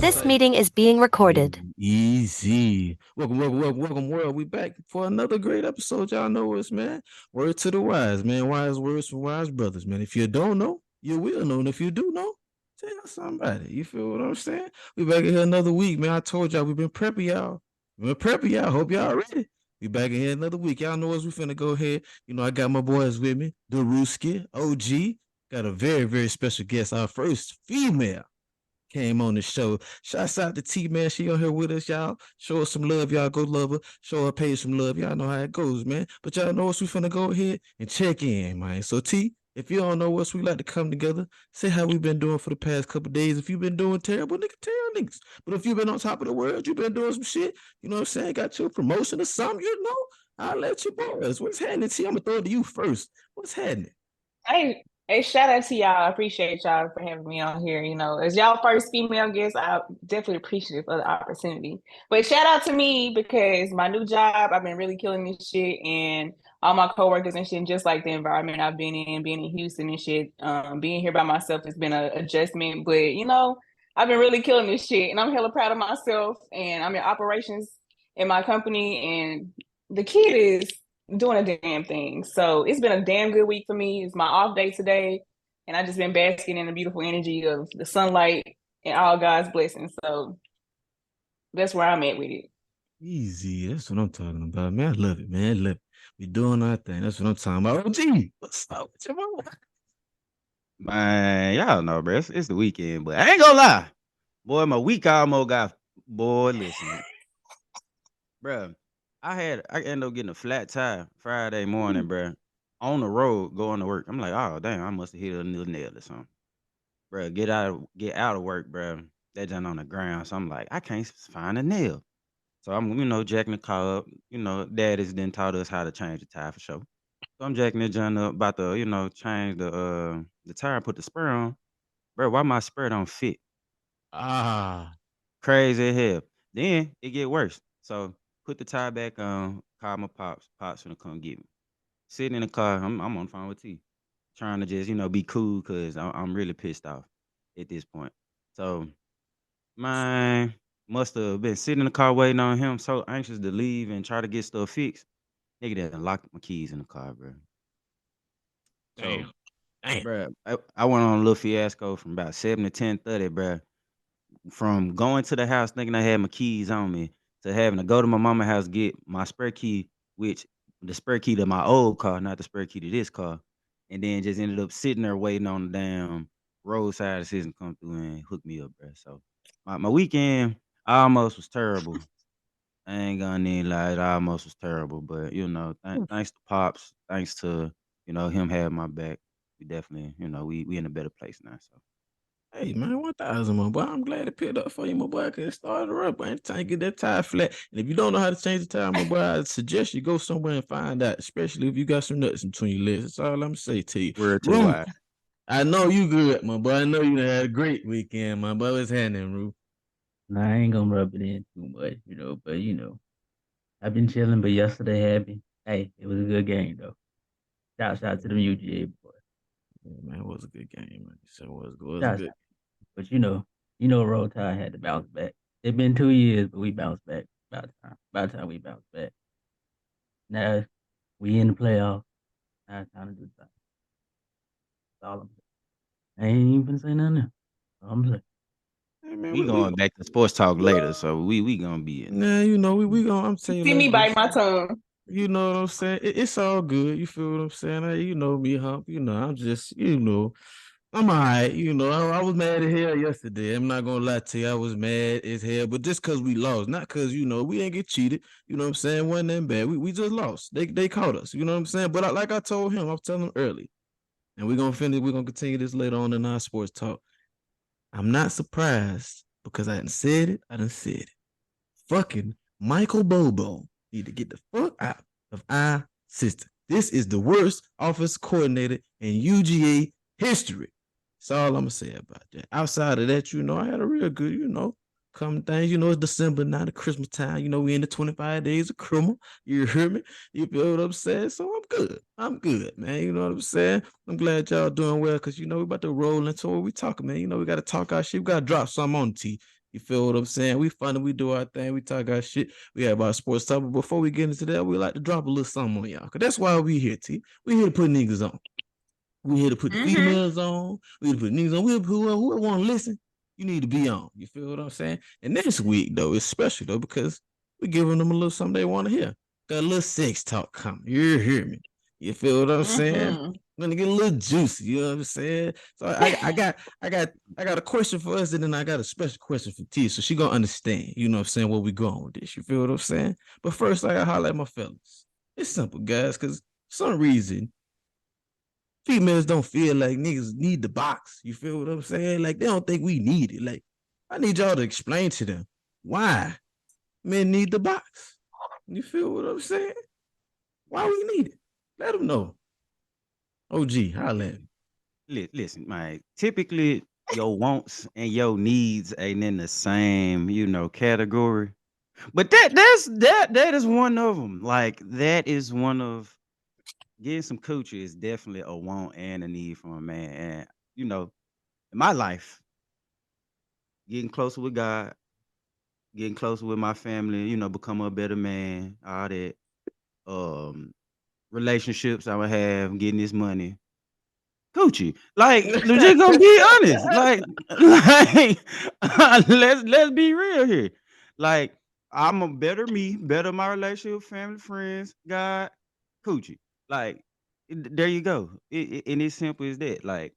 This meeting is being recorded. Easy. Welcome, world. We back for another great episode. Y'all know us, man. Word to the wise, man. Wise words from wise brothers, man. If you don't know, you will know. And if you do know, tell somebody. You feel what I'm saying? We back in here another week, man. I told y'all we've been prepping y'all. We've been prepping y'all. Hope y'all ready. We back in here another week. Y'all know us. We finna go ahead. I got my boys with me. The Rooski, OG. Got a very, very special guest. Our first female came on the show. Shouts out to T, man. She on here with us, y'all. Show her some love, y'all. Go love her. Show her page some love. Y'all know how it goes, man. But y'all know us. We finna go ahead and check in, man. So T, if you don't know us, we like to come together, say how we been doing for the past couple days. If you've been doing terrible, nigga, tell niggas. But if you've been on top of the world, you've been doing some shit, you know what I'm saying? Got your promotion or something, I'll let you boys. What's happening, T? I'm gonna throw it to you first. What's happening? Hey, shout out to y'all. I appreciate y'all for having me on here. As y'all first female guest, I definitely appreciative of the opportunity. But shout out to me because my new job, I've been really killing this shit, and all my coworkers and shit, and just like the environment I've been in, being in Houston and shit, being here by myself has been an adjustment. But I've been really killing this shit, and I'm hella proud of myself. And I'm in operations in my company, and the kid is doing a damn thing. So it's been a damn good week for me. It's my off day today, and I just been basking in the beautiful energy of the sunlight and all God's blessings. So that's where I'm at with it. Easy. That's what I'm talking about, man. I love it, man. I love it. We doing our thing. That's what I'm talking about. OG, what's up with your mama? Man, y'all know, bro. It's the weekend, but I ain't gonna lie. Boy, my week almost got. Boy, listen, bro. I ended up getting a flat tire Friday morning, bro. On the road going to work. I'm like, oh damn, I must have hit a little nail or something, bro. Get out of work, bro. That junk on the ground. So I'm like, I can't find a nail. So I'm, jacking the car up. Dad has then taught us how to change the tire for sure. So I'm jacking the junk up, about to, change the tire, put the spur on. Bro, why my spur don't fit? Ah, Crazy as hell. Then it get worse. So put the tire back on, call my pops. Pops gonna come get me. Sitting in the car, I'm on the phone with T. Trying to just, be cool because I'm really pissed off at this point. So, man, must have been sitting in the car waiting on him, so anxious to leave and try to get stuff fixed. Nigga done locked my keys in the car, bro. So, damn, damn. bro, I went on a little fiasco from about 7 to 10:30, bro. From going to the house thinking I had my keys on me to having to go to my mama's house get my spare key, which the spare key to my old car, not the spare key to this car, and then just ended up sitting there waiting on the damn roadside assistant come through and hook me up, bro. So my weekend almost was terrible. I ain't gonna even lie, it almost was terrible. But thanks to pops, thanks to him having my back, we definitely we in a better place now. So. Hey, man, 1,000, my boy. I'm glad it picked up for you, my boy, because it started up. Man, time to get that tire flat. And if you don't know how to change the tire, my boy, I suggest you go somewhere and find out, especially if you got some nuts in between your legs. That's all I'm going to say to you. Word to the Rue, wise. I know you good, my boy. I know you done had a great weekend, my boy. What's happening, Rue? Nah, I ain't gonna rub it in too much, but I've been chilling, but yesterday happened. Hey, it was a good game though. Shout out to them UGA boys. Yeah, man, it was a good game, man. So it was a Shout good. out. But Roll Tide had to bounce back. It's been 2 years, but we bounced back. About time. About time we bounced back. Now we in the playoffs. Now it's time to do something. That's all I'm saying. I ain't even gonna say nothing else. I'm saying. Hey, man, We we going back to sports talk later, so we gonna be in there. nah, we gonna, I'm telling you See like me bite this. my tongue. You know what I'm saying? It's all good. You feel what I'm saying? Hey, you know me, Hump. I'm just, I'm all right. I was mad as hell yesterday. I'm not gonna lie to you. I was mad as hell, but just cause we lost, not cause we ain't get cheated. You know what I'm saying? Wasn't that bad. We just lost. They caught us. You know what I'm saying? But like I told him, I was telling him early, and we're gonna finish. We're gonna continue this later on in our sports talk. I'm not surprised because I didn't said it. I didn't said it. Fucking Michael Bobo need to get the fuck out of our system. This is the worst office coordinator in UGA history. That's all I'm gonna say about that. Outside of that, I had a real good, come things. It's December now, the Christmas time. We in the 25 days of Christmas. You hear me? You feel what I'm saying? So I'm good. I'm good, man. You know what I'm saying? I'm glad y'all doing well because we about to roll into what we talking, man. We gotta talk our shit. We gotta drop something on the T. You feel what I'm saying? We fun, we do our thing, we talk our shit. We have our sports talk. But before we get into that, we like to drop a little something on y'all. Cause that's why we here, T. We here to put niggas on. We here to put the females on. We here to put niggas on. We who want to listen, you need to be on. You feel what I'm saying? And this week though, it's special though because we giving them a little something they want to hear. Got a little sex talk coming. You hear me? You feel what I'm saying? I'm gonna get a little juicy. You know what I'm saying? So I got a question for us, and then I got a special question for T. So she gonna understand. You know what I'm saying? Where we going with this? You feel what I'm saying? But first, I gotta holler at my fellas. It's simple, guys, because for some reason females don't feel like niggas need the box. You feel what I'm saying? Like they don't think we need it. Like I need y'all to explain to them why men need the box. You feel what I'm saying? Why we need it? Let them know. OG, holla at me. Listen, man. Typically, your wants and your needs ain't in the same, category. But that is one of them. Like that is one of getting some coochie is definitely a want and a need from a man. And in my life, getting closer with God, getting closer with my family, become a better man, all that. Relationships I would have, getting this money. Coochie. Like, legit gonna be honest. Let's be real here. Like, I'm a better me, better my relationship, family, friends, God, coochie. Like, there you go. And it's simple as that. Like,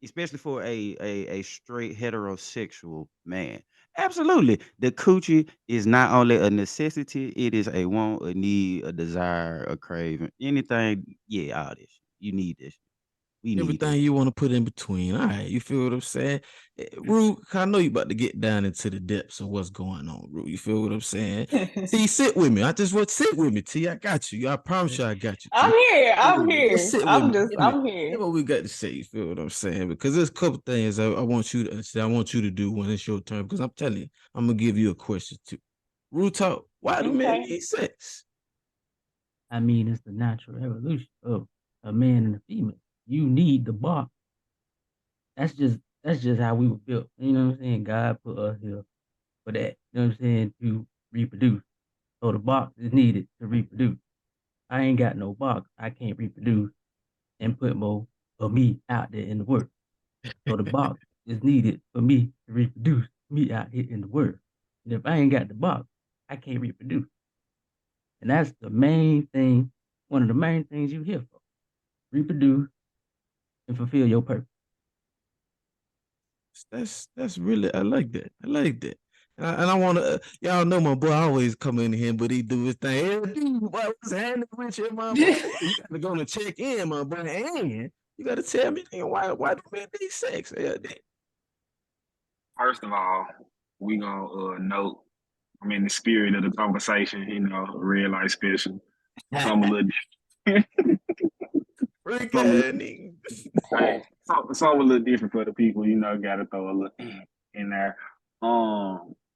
especially for a straight heterosexual man. Absolutely. The coochie is not only a necessity, it is a want, a need, a desire, a craving. Anything, yeah, all this. You need this. We need Everything this. you want to put in between. All right, you feel what I'm saying? Rue, I know you about to get down into the depths of what's going on, Rue. You feel what I'm saying? T, sit with me. I just want to sit with me, T. I got you. I promise you I got you, T. I'm here. I'm here. Just sit with I'm me. just, Give me- I'm Hear here. what we got to say. You feel what I'm saying? Because there's a couple things I want you to understand. I want you to do when it's your turn. Because I'm telling you, I'm gonna give you a question too. Rue, talk. Why do men Okay. need sex? I mean, it's the natural evolution of a man and a female. You need the box. That's just how we were built. You know what I'm saying? God put us here for that. You know what I'm saying? To reproduce. So the box is needed to reproduce. I ain't got no box. I can't reproduce and put more of me out there in the world. So the box is needed for me to reproduce me out here in the world. And if I ain't got the box, I can't reproduce. And that's the main thing, one of the main things you here for. Reproduce and fulfill your purpose. That's really I like that. I like that. And I want to y'all know my boy always come in here, but he do his thing. Hey, dude, boy, what's happening with you, my boy? You got to go and check in, my boy. And you got to tell me why do men need sex? First of all, we gonna note. I'm in the spirit of the conversation, real life special. So I'm a little different. Freak So I'm a little, ass nigga. hey, so I'm a little different for the people, gotta throw a little in there.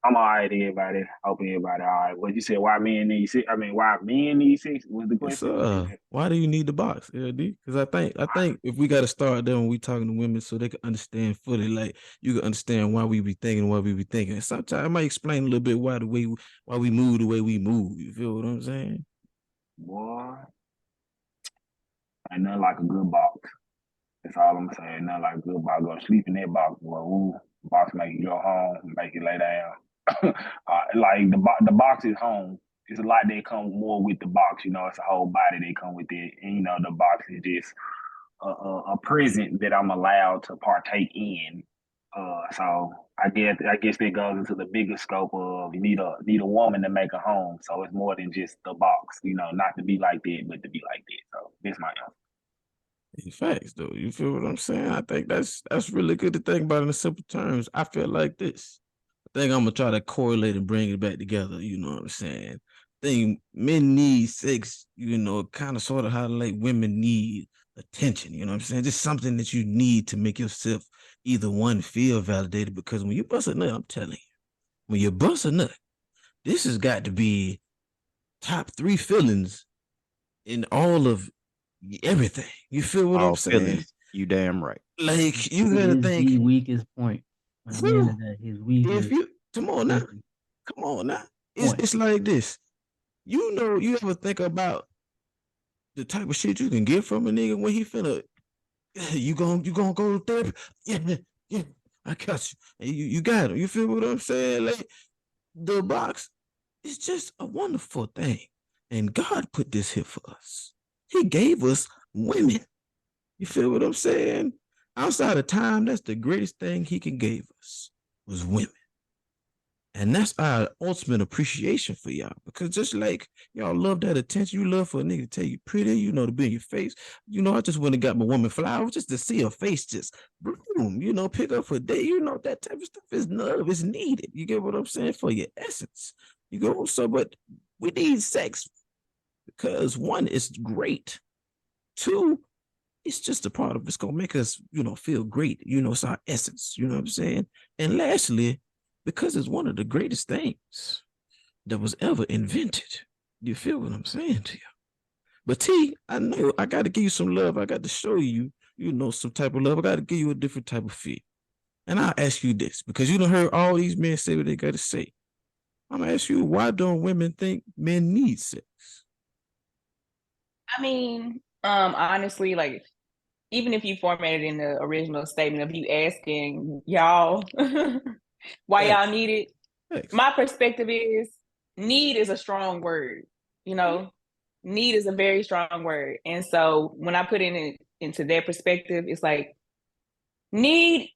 I'm all right, everybody. Hope everybody all right. What you said, why men need sex? I mean, why men need sex was the Yes, question. Repeat that. why do you need the box, LD? Because I think if we got to start there when we talking to women, so they can understand fully, like you can understand why we be thinking what we be thinking. And sometimes I might explain a little bit why we move the way we move. You feel what I'm saying? Boy, ain't nothing like a good box. That's all I'm saying. Nothing like a good box. Go sleep in that box, boy. Ooh, box make you go home, make you lay down. Like the box is home. It's a lot that come more with the box. It's a whole body that come with it, and the box is just a present that I'm allowed to partake in. So I guess that goes into the bigger scope of you need a woman to make a home. So it's more than just the box. Not to be like that, but to be like that. So that's my answer. Facts, though. You feel what I'm saying? I think that's really good to think about in simple terms. I feel like this. I think I'm gonna try to correlate and bring it back together. You know what I'm saying? I think men need sex. Kind of sort of how like women need attention. You know what I'm saying? Just something that you need to make yourself either one feel validated. Because when you bust a nut, I'm telling you, when you bust a nut, this has got to be top 3 feelings in all of everything. You feel what I'm All saying? feelings. You damn right. Like you It gotta is the think weakest point. At the end of that, his If Wyze you come on now, point. It's like this. You know, you ever think about the type of shit you can get from a nigga when he finna you gonna go to therapy? Yeah, yeah, I got you. And you got him. You feel what I'm saying? Like the box is just a wonderful thing. And God put this here for us. He gave us women. You feel what I'm saying? Outside of time, that's the greatest thing he can give us was women. And that's our ultimate appreciation for y'all. Because just like y'all love that attention, you love for a nigga to tell you pretty, you know, to be in your face. You know, I just went and got my woman flowers just to see her face just bloom, you know, pick up her day. You know, that type of stuff is love, is needed. You get what I'm saying? For your essence. You go, so, but we need sex because one, it's great. Two, it's just a part of it's gonna make us, you know, feel great. You know, it's our essence. You know what I'm saying? And lastly, because it's one of the greatest things that was ever invented. You feel what I'm saying to you? But T, I know I got to give you some love. I got to show you, you know, some type of love. I got to give you a different type of feel. And I'll ask you this because you done heard all these men say what they got to say. I'm gonna ask you, why don't women think men need sex? I mean, honestly, like even if you formatted in the original statement of you asking y'all why y'all need it, Thanks. my perspective is need is a strong word. You know, need is a very strong word. And so when I put into their perspective, it's like need,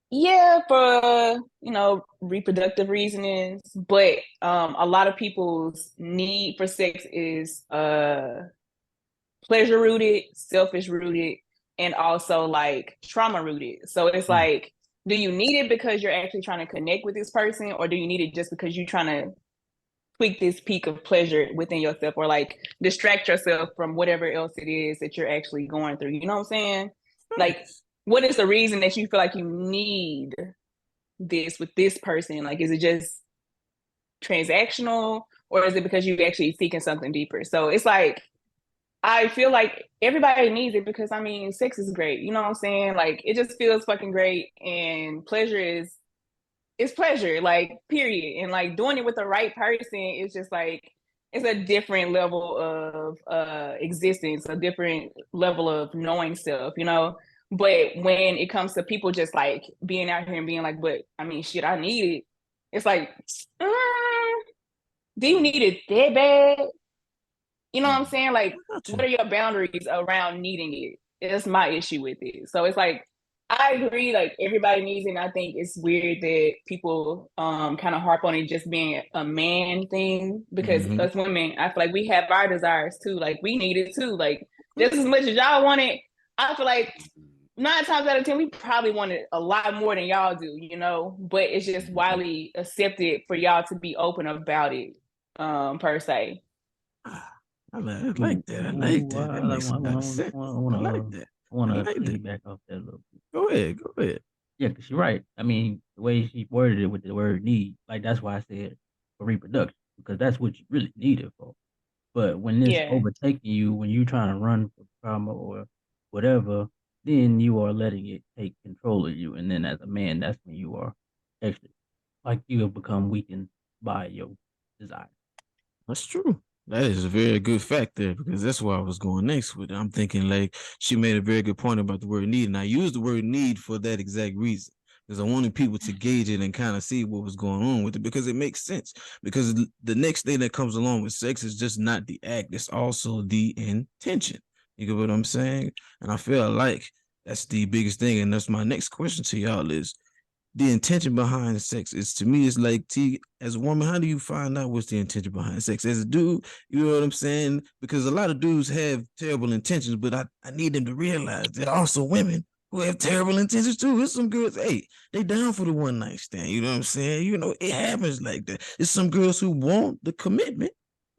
yeah, for you know, reproductive reasons, but a lot of people's need for sex is pleasure rooted, selfish rooted, and also like trauma rooted. So it's like, do you need it because you're actually trying to connect with this person, or do you need it just because you're trying to tweak this peak of pleasure within yourself, or like distract yourself from whatever else it is that you're actually going through? You know what I'm saying? Like, what is the reason that you feel like you need this with this person? Like, is it just transactional, or is it because you're actually seeking something deeper? So it's like, I feel like everybody needs it because I mean, sex is great. You know what I'm saying? Like, it just feels fucking great, and pleasure is pleasure, like period. And like doing it with the right person is just like it's a different level of existence, a different level of knowing self, you know. But when it comes to people just like being out here and being like, but I mean, shit, I need it. It's like, do you need it that bad? You know what I'm saying? Like, what are your boundaries around needing it? That's my issue with it. So it's like, I agree, like everybody needs it. And I think it's weird that people kind of harp on it just being a man thing, because us women, I feel like we have our desires too. Like we need it too. Like just as much as y'all want it, I feel like 9 times out of 10, we probably want it a lot more than y'all do, you know, but it's just widely accepted for y'all to be open about it, per se. I like that. I like that. That makes a lot of sense. I like that. I want to like that. piggyback off that a little bit. Go ahead. Yeah, because you're right. I mean, the way she worded it with the word need, like that's why I said for reproduction, because that's what you really need it for. But when it's overtaking you, when you're trying to run from trauma or whatever, then you are letting it take control of you. And then as a man, that's when you are actually like you have become weakened by your desire. That's true. That is a very good fact there, because that's where I was going next with it. I'm thinking like she made a very good point about the word need, and I used the word need for that exact reason, because I wanted people to gauge it and kind of see what was going on with it, because it makes sense. Because the next thing that comes along with sex is just not the act; it's also the intention. You get what I'm saying? And I feel like that's the biggest thing, and that's my next question to y'all is, the intention behind sex is, to me, it's like, T, as a woman, how do you find out what's the intention behind sex? As a dude, you know what I'm saying? Because a lot of dudes have terrible intentions, but I need them to realize there are also women who have terrible intentions too. There's some girls, hey, they down for the one night stand. You know what I'm saying? You know, it happens like that. There's some girls who want the commitment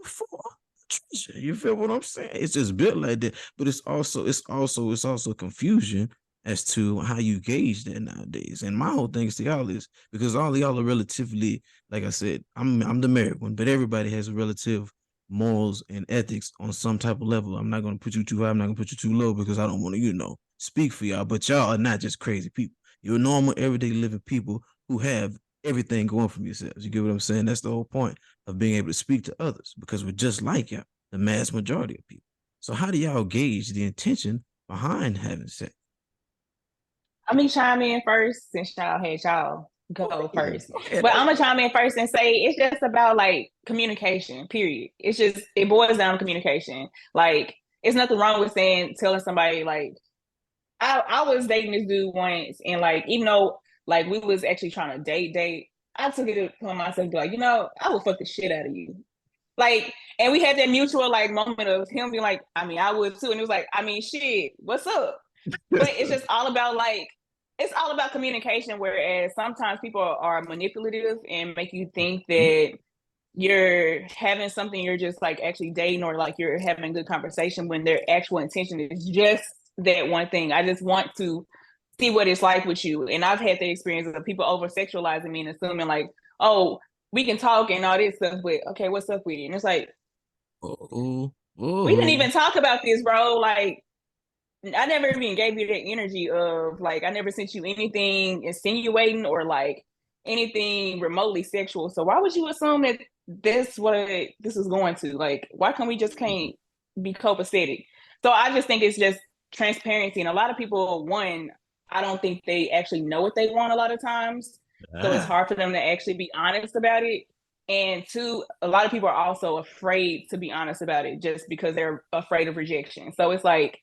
before treasure. You feel what I'm saying? It's just built like that. But it's also confusion as to how you gauge that nowadays. And my whole thing is to y'all is, because all of y'all are relatively, like I said, I'm the married one, but everybody has relative morals and ethics on some type of level. I'm not going to put you too high, I'm not going to put you too low, because I don't want to, speak for y'all, but y'all are not just crazy people. You're normal, everyday living people who have everything going from yourselves. You get what I'm saying? That's the whole point of being able to speak to others, because we're just like y'all, the mass majority of people. So how do y'all gauge the intention behind having sex? Let me chime in first since y'all had y'all go first. Okay. But I'm gonna chime in first and say it's just about like communication, period. It's just it boils down to communication. Like it's nothing wrong with telling somebody like I was dating this dude once and like even though like we was actually trying to date, I took it upon myself to be like, I will fuck the shit out of you. Like, and we had that mutual like moment of him being like, I mean, I would too. And it was like, I mean, shit, what's up? But it's just all about like it's all about communication, whereas sometimes people are manipulative and make you think that you're having something, you're just like actually dating or like you're having a good conversation when their actual intention is just that one thing. I just want to see what it's like with you. And I've had the experience of people over sexualizing me and assuming like, oh, we can talk and all this stuff, but okay, what's up with you? And it's like, we didn't even talk about this, bro. Like, I never even gave you that energy of like, I never sent you anything insinuating or like anything remotely sexual. So why would you assume that this what this is going to? Like, why can't we just can't be copacetic? So I just think it's just transparency. And a lot of people, one, I don't think they actually know what they want a lot of times. So it's hard for them to actually be honest about it. And two, a lot of people are also afraid to be honest about it just because they're afraid of rejection. So it's like,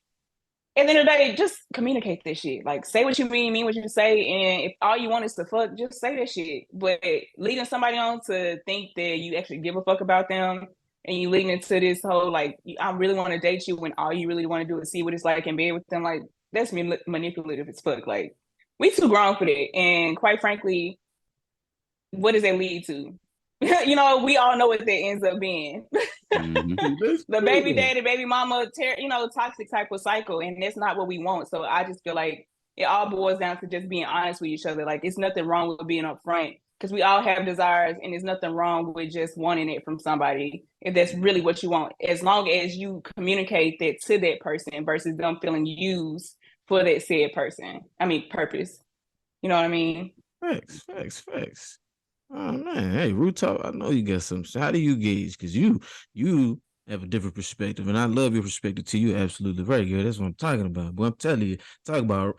at the end of the day, just communicate this shit. Like, say what you mean what you say. And if all you want is to fuck, just say that shit. But leading somebody on to think that you actually give a fuck about them and you leading into this whole, like, I really want to date you when all you really want to do is see what it's like and be with them, like, that's manipulative as fuck. Like, we too grown for that. And quite frankly, what does that lead to? We all know what that ends up being. The baby daddy, baby mama, toxic type of cycle. And that's not what we want. So I just feel like it all boils down to just being honest with each other. Like, it's nothing wrong with being upfront because we all have desires and there's nothing wrong with just wanting it from somebody if that's really what you want. As long as you communicate that to that person versus them feeling used for that said purpose. You know what I mean? Facts. Oh man, hey, Root Talk, I know you got some. So how do you gauge? Because you have a different perspective, and I love your perspective too. You absolutely right, girl. That's what I'm talking about. But I'm telling you, talk about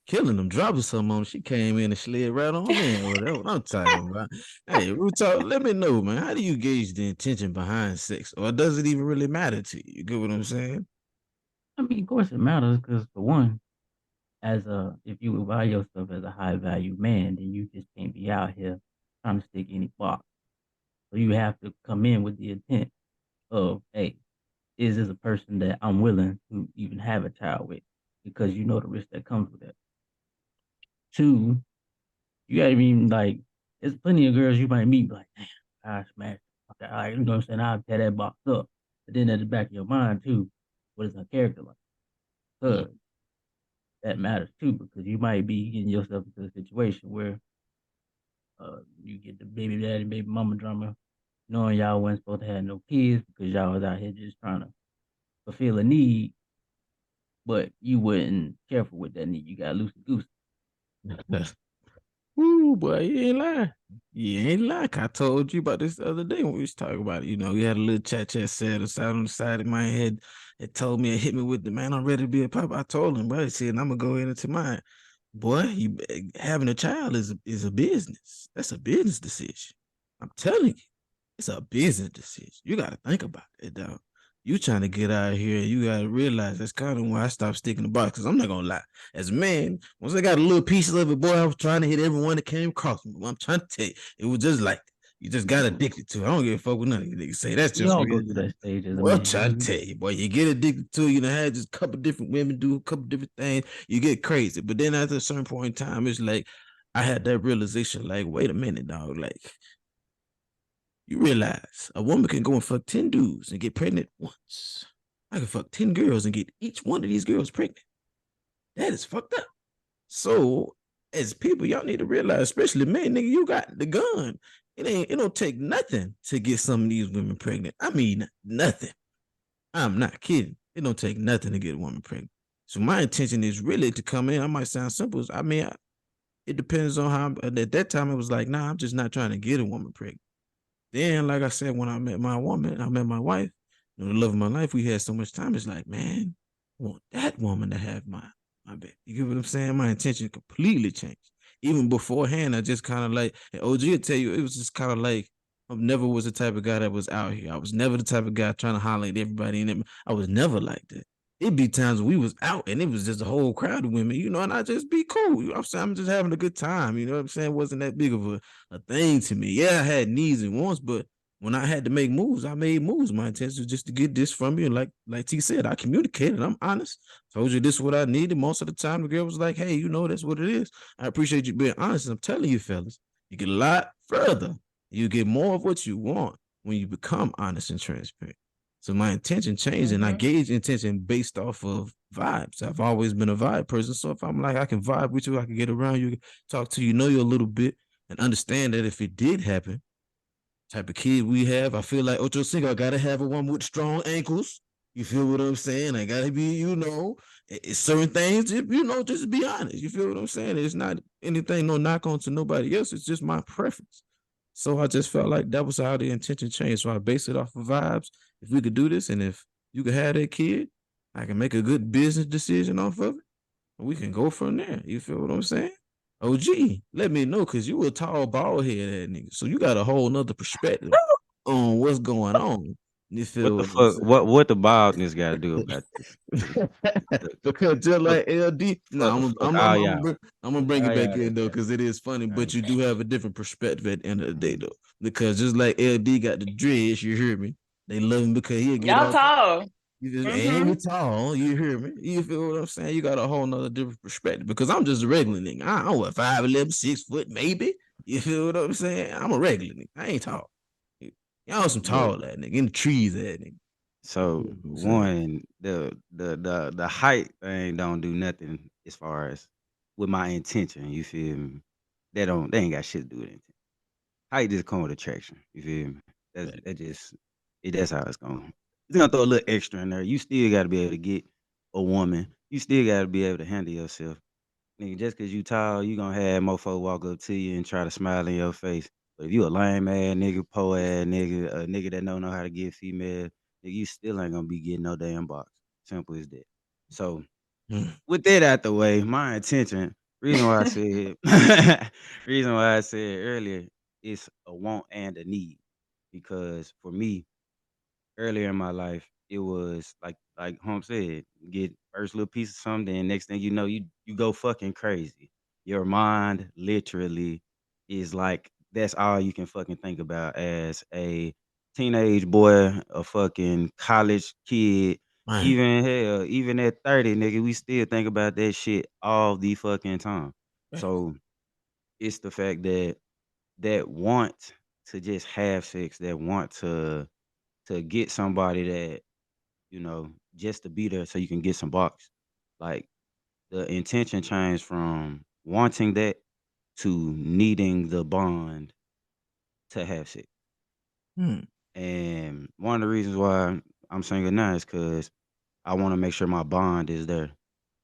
killing them, dropping something on. She came in and slid right on in. Well, that's what I'm talking about. Hey, Root Talk, let me know, man. How do you gauge the intention behind sex, or does it even really matter to you? You get what I'm saying? I mean, of course it matters because for one, if you value yourself as a high value man, then you just can't be out here trying to stick any box. So you have to come in with the intent of, hey, is this a person that I'm willing to even have a child with? Because you know the risk that comes with that. Two, you gotta be like, there's plenty of girls you might meet like, damn, I smashed. Okay, all right, you know what I'm saying? I'll tear that box up. But then at the back of your mind too, what is her character like? Because that matters too, because you might be getting yourself into a situation where you get the baby daddy, baby mama drama, knowing y'all wasn't supposed to have no kids because y'all was out here just trying to fulfill a need, but you wasn't careful with that need. You got loosey goosey. Ooh, boy, you ain't lying. You ain't lying. I told you about this the other day when we was talking about it. We had a little chat said aside on the side of my head. It told me, it hit me with the man, I'm ready to be a papa. I told him, bro, he said, I'm gonna go into mine. Boy, having a child is a business. That's a business decision. I'm telling you, it's a business decision. You got to think about it, dog. You trying to get out of here, you got to realize that's kind of why I stopped sticking the box. Because I'm not going to lie. As a man, once I got a little piece of it, boy, I was trying to hit everyone that came across me. What I'm trying to tell you, it was just like, you just got addicted to it. I don't give a fuck what none of you niggas say. That's We just all real. go through that stage as a Well, I'm man. trying to tell you, boy, you get addicted to it. Had just a couple different women do a couple different things. You get crazy. But then after a certain point in time, it's like, I had that realization, like, wait a minute, dog. Like, you realize a woman can go and fuck 10 dudes and get pregnant once. I can fuck 10 girls and get each one of these girls pregnant. That is fucked up. So, as people, y'all need to realize, especially men, nigga, you got the gun. It don't take nothing to get some of these women pregnant. I mean, nothing. I'm not kidding. It don't take nothing to get a woman pregnant. So my intention is really to come in. I might sound simple. It depends on how. At that time, it was like, nah, I'm just not trying to get a woman pregnant. Then, like I said, when I met my woman, I met my wife, the love of my life. We had so much time. It's like, man, I want that woman to have my baby. You get what I'm saying? My intention completely changed. Even beforehand, I just kind of like, and OG will tell you, it was just kind of like, I never was the type of guy that was out here. I was never the type of guy trying to holler at everybody. And I was never like that. It'd be times we was out and it was just a whole crowd of women, and I just be cool. You know what I'm saying? I'm just having a good time. You know what I'm saying? It wasn't that big of a thing to me. Yeah, I had needs and wants, but when I had to make moves, I made moves. My intention was just to get this from you. And like T said, I communicated. I'm honest. Told you this is what I needed. Most of the time, the girl was like, hey, that's what it is. I appreciate you being honest. And I'm telling you, fellas, you get a lot further. You get more of what you want when you become honest and transparent. So my intention changed, and I gauge intention based off of vibes. I've always been a vibe person. So if I'm like, I can vibe with you, I can get around you, talk to you, know you a little bit, and understand that if it did happen, type of kid we have, I feel like Ocho Cinco, I gotta have a woman with strong ankles. You feel what I'm saying? I gotta be, it's certain things, just be honest. You feel what I'm saying? It's not anything, no knock on to nobody else. It's just my preference. So I just felt like that was how the intention changed. So I based it off of vibes. If we could do this, and if you could have that kid, I can make a good business decision off of it. We can go from there. You feel what I'm saying? OG, let me know, because you a tall bald head nigga. So you got a whole nother perspective on what's going on. You feel What the what I'm fuck? What the baldness got to do about this? saying? Because just like LD, Fuck the fuck all y'all. I'm gonna bring it All back y'all in that though, got. because it is funny, All but right. you do have a different perspective at the end of the day though. Because just like LD got the dreads, you hear me? They love him because he'll get Y'all all tall. you just and Mm-hmm. he tall, you hear me? You feel what I'm saying? You got a whole nother different perspective because I'm just a regular nigga. I'm what 5'11", 6 foot, maybe. You feel what I'm saying? I'm a regular nigga. I ain't tall. Y'all some Look, tall that nigga in the trees that nigga. so You know what I'm saying? one, the height thing don't do nothing as far as with my intention. You feel me? They ain't got shit to do with it. Height just come with attraction. You feel me? That's how it's going. It's gonna throw a little extra in there. You still gotta be able to get a woman. You still gotta be able to handle yourself. Nigga, just cause you tall, you gonna have mofo walk up to you and try to smile in your face. But if you a lame ass nigga, po ass nigga, a nigga that don't know how to get female, nigga, you still ain't gonna be getting no damn box. Simple as that. So Mm. with that out the way, my intention, reason why I said earlier, it's a want and a need. Because for me, earlier in my life, it was like Home said, get first little piece of something, and next thing you know, you go fucking crazy. Your mind literally is like that's all you can fucking think about as a teenage boy, a fucking college kid, Man. even hell, even at 30, nigga, we still think about that shit all the fucking time. So it's the fact that want to just have sex, that want to get somebody that, just to be there so you can get some box. Like the intention changed from wanting that to needing the bond to have sex. Mm. And one of the reasons why I'm single now is because I want to make sure my bond is there.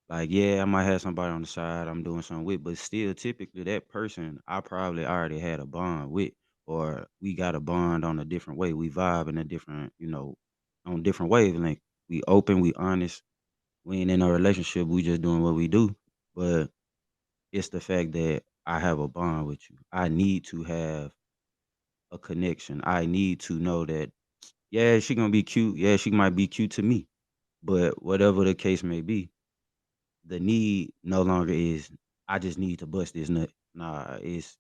Like, yeah, I might have somebody on the side I'm doing something with, but still, typically, that person I probably already had a bond with, or we got a bond on a different way. We vibe in a different, on different wavelength. We open, we honest. We ain't in a relationship. We just doing what we do. But it's the fact that I have a bond with you. I need to have a connection. I need to know that, yeah, she gonna be cute. Yeah, she might be cute to me. But whatever the case may be, the need no longer is I just need to bust this nut. Nah, it's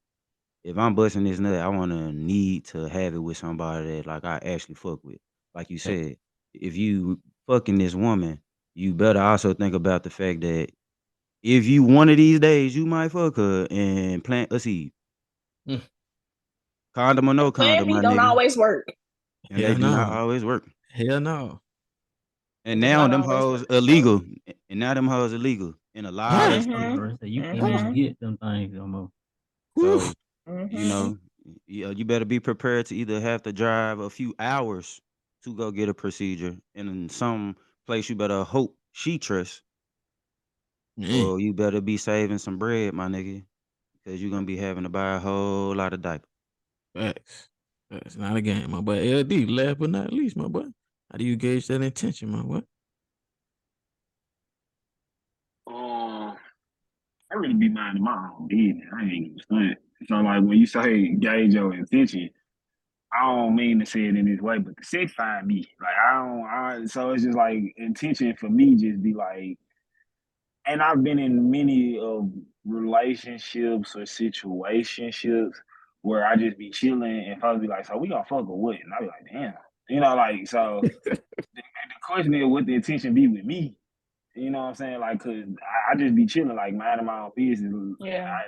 if I'm busting this nut, I wanna need to have it with somebody that like I actually fuck with. Like you said, if you fucking this woman, you better also think about the fact that if you one of these days you might fuck her and plant a seed. Mm. Condom or no Plan condom, B my don't nigga. always work. And they Hell do not no. always work. Hell no. It And does now not them always hoes work. So, illegal. And now them hoes illegal in a lot Huh? of I was states. mm-hmm. gonna say you can't even Mm-hmm. get them things no more. Oof. So you Mm-hmm. know, you better be prepared to either have to drive a few hours to go get a procedure, and in some place you better hope she trusts, Man. or you better be saving some bread, my nigga. because you're gonna be having to buy a whole lot of diapers. Facts. That's not a game, my boy. LD, last but not least, my boy. How do you gauge that intention, my boy? I really be minding my own business. I ain't gonna stunt. So like when you say gauge your intention, I don't mean to say it in this way, but the sex find me. Like so it's just like intention for me just be like, and I've been in many of relationships or situationships where I just be chilling and folks be like, so we gonna fuck or what? And I be like, damn. Like so the question is what the intention be with me. You know what I'm saying? Like, cause I just be chilling, like minding my own business. Yeah.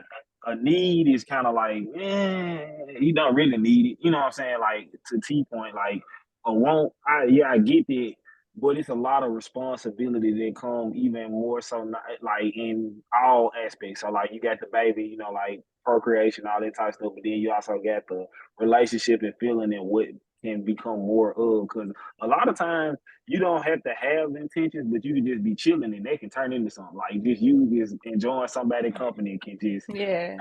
A need is kind of like, you don't really need it. You know what I'm saying? Like to T point, like a want. I get that, but it's a lot of responsibility that come even more so, like in all aspects. So like you got the baby, like procreation, all that type of stuff, but then you also got the relationship and feeling and what can become more of. Because a lot of times you don't have to have intentions, but you can just be chilling and they can turn into something. Like just you just enjoying somebody's company can just Yeah.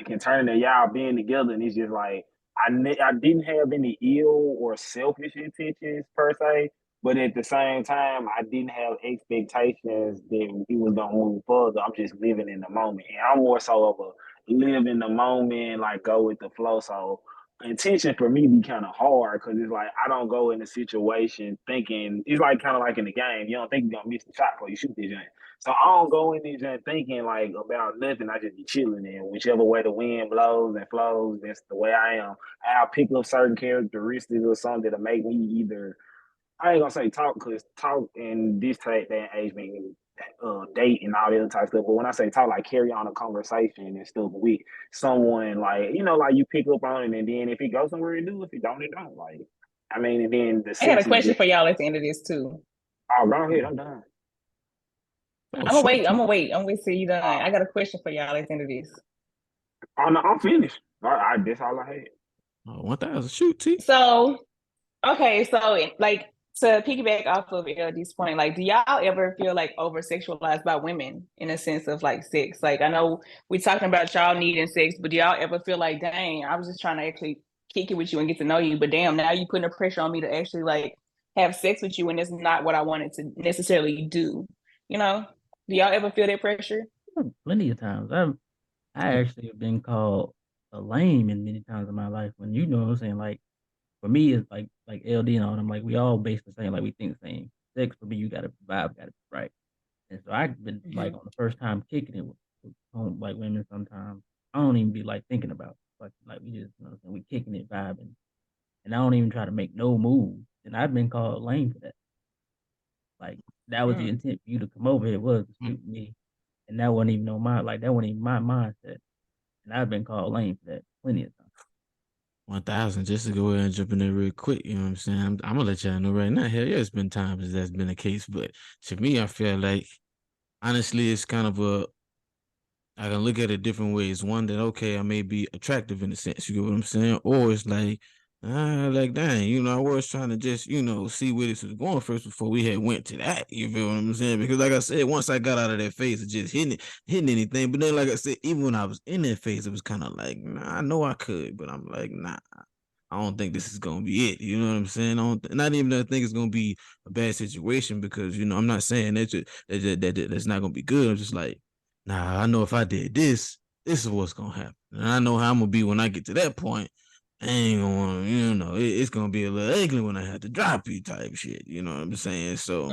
can turn into y'all being together, and it's just like I didn't have any ill or selfish intentions per se, but at the same time I didn't have expectations that it was gonna move further. I'm just living in the moment, and I'm more so of a live in the moment, like go with the flow. So intention for me be kind of hard because it's like I don't go in a situation thinking it's like kind of like in the game. You don't think you're gonna miss the shot before you shoot this joint. So I don't go in there just thinking like about nothing. I just be chilling and whichever way the wind blows and flows, that's the way I am. I'll pick up certain characteristics or something that'll make me either I ain't gonna say talk because talk in this type that age mean date and all the other type of stuff. But when I say talk, like carry on a conversation and stuff with someone, like like you pick up on it, and then if it goes somewhere, it do. If it don't, it don't. Like I mean, and then the I got a sex is question just for y'all at the end of this too. oh, go ahead, I'm done. Oh, I'm gonna shoot. wait. I'm gonna wait. I'm gonna wait till you done. Oh, I got a question for y'all at the end of this. oh no, I'm finished. That's all I had. Oh, 1,000. Shoot, T. So, okay, so like to piggyback off of LD's point, like, do y'all ever feel like over sexualized by women in a sense of like sex? Like, I know we're talking about y'all needing sex, but do y'all ever feel like, dang, I was just trying to actually kick it with you and get to know you, but damn, now you putting a pressure on me to actually like have sex with you, and it's not what I wanted to necessarily do. You know? Do y'all ever feel that pressure? Plenty of times. I actually have been called a lame in many times in my life. When you know what I'm saying, like for me, it's like LD and all them. Like we all based the same. Like we think the same. Sex for me, you got to vibe, got to be right. And so I've been like on the first time kicking it with like women. Sometimes I don't even be like thinking about it. Like we just what I'm saying, we kicking it, vibing, and I don't even try to make no move. And I've been called lame for that. Like that was the intent for you to come over here was to shoot me, and that wasn't even on my that wasn't even my mindset. And I've been called lame for that plenty of times. 1,000. Just to go ahead and jump in there real quick. You know what I'm saying? I'm gonna let y'all know right now. Hell yeah, it's been times that's been the case, but to me, I feel like honestly, it's kind of I can look at it different ways. One that okay, I may be attractive in a sense, you get what I'm saying? Or it's like dang, I was trying to just, see where this was going first before we had went to that. You feel what I'm saying? Because like I said, once I got out of that phase of just hitting anything, but then like I said, even when I was in that phase, it was kind of like, nah, I know I could, but I'm like, nah. I don't think this is gonna be it. You know what I'm saying? I don't, not even that I think it's gonna be a bad situation because I'm not saying that's not gonna be good. I'm just like, nah, I know if I did this is what's gonna happen, and I know how I'm gonna be when I get to that point. I ain't gonna, it's gonna be a little ugly when I have to drop you type shit. You know what I'm saying? So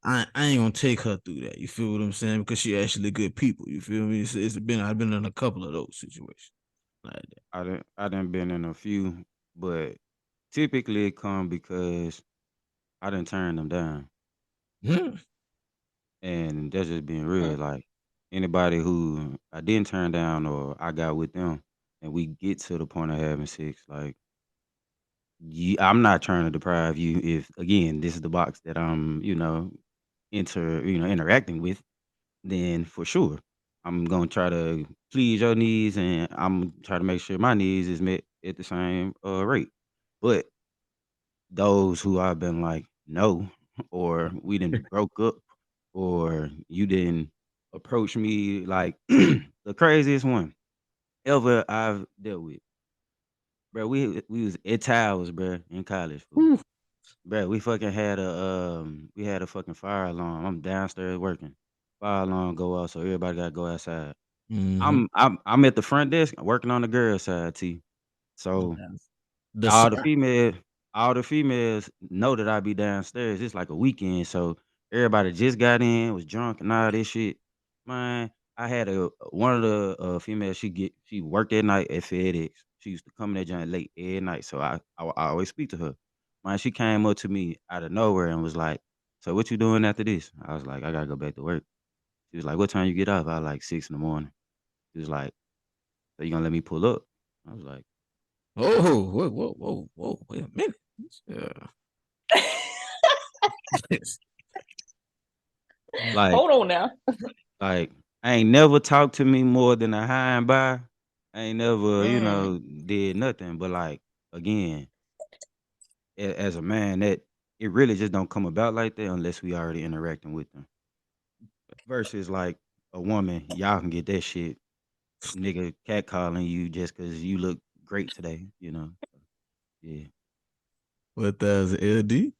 I ain't gonna take her through that. You feel what I'm saying? Because she actually good people. You feel me? I've been in a couple of those situations like that. I done been in a few, but typically it come because I done turned them down. Hmm. And that's just being real. Like anybody who I didn't turn down or I got with them and we get to the point of having sex, like I'm not trying to deprive you if again this is the box that I'm, interacting with, then for sure. I'm gonna try to please your needs and I'm try to make sure my needs is met at the same rate. But those who I've been like, no, or we didn't broke up, or you didn't approach me like the craziest one. ever I've dealt with. Bro, we was at towers, bro, in college. Fool. Whew. Bro, we fucking had a fucking fire alarm. I'm downstairs working. Fire alarm go off, so everybody gotta go outside. Mhm. I'm at the front desk working on the girl side, T. So The all the sir. females, all the females know that I be downstairs. It's like a weekend, so everybody just got in, was drunk and all this shit. Man, I had one of the females. She worked at night at FedEx. She used to come in that joint late every night, so I always speak to her. Man, she came up to me out of nowhere and was like, "So what you doing after this?" I was like, "I gotta go back to work." She was like, "What time you get off?" I was like 6 in the morning. She was like, "So you gonna let me pull up?" I was like, Oh, whoa. Wait a minute. Yeah. like. Hold on now. Like, I ain't never talked to me more than a high and by. I ain't never, did nothing. But like again, as a man, that it really just don't come about like that unless we already interacting with them. Versus like a woman, y'all can get that shit, nigga catcalling you just cause you look great today, Yeah. What does LD?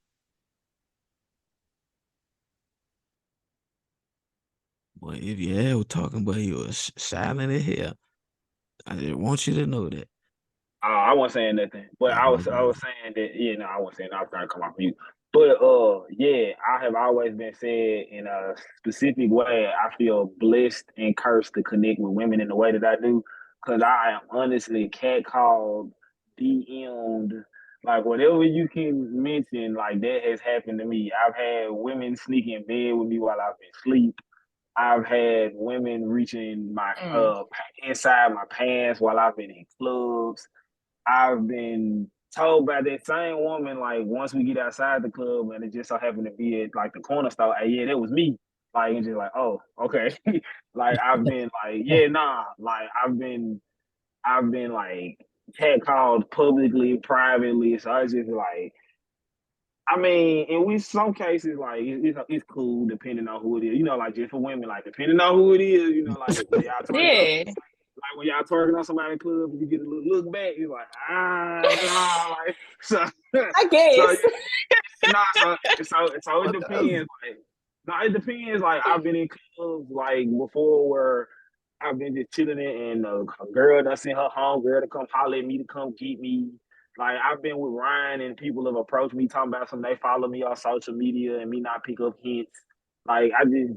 Boy, if you ever talking about you was silent as hell, I just want you to know that. I wasn't saying nothing, but I was saying that I wasn't saying I was trying to come off mute. But yeah, I have always been said in a specific way. I feel blessed and cursed to connect with women in the way that I do, because I am honestly catcalled, DM'd, like whatever you can mention, like that has happened to me. I've had women sneak in bed with me while I've been asleep. I've had women reaching my inside my pants while I've been in clubs. I've been told by that same woman, like once we get outside the club and it just so happened to be at like the corner store, hey, yeah, that was me. Like and just like, oh, okay. Like I've been like, yeah, nah. Like I've been like catcalled publicly, privately. So I just like I mean, in we some cases like it's cool depending on who it is. Like just for women, like depending on who it is, like when y'all twerking on Yeah. like when y'all twerking on somebody in the club, you get a little look back, you're like, nah, like so I guess. so nah, so it depends. Like no, it depends. Like I've been in clubs like before where I've been just chilling in and a girl done sent her home girl to come holler at me to come get me. Like I've been with Ryan and people have approached me talking about something. They follow me on social media and me not pick up hints. Like I just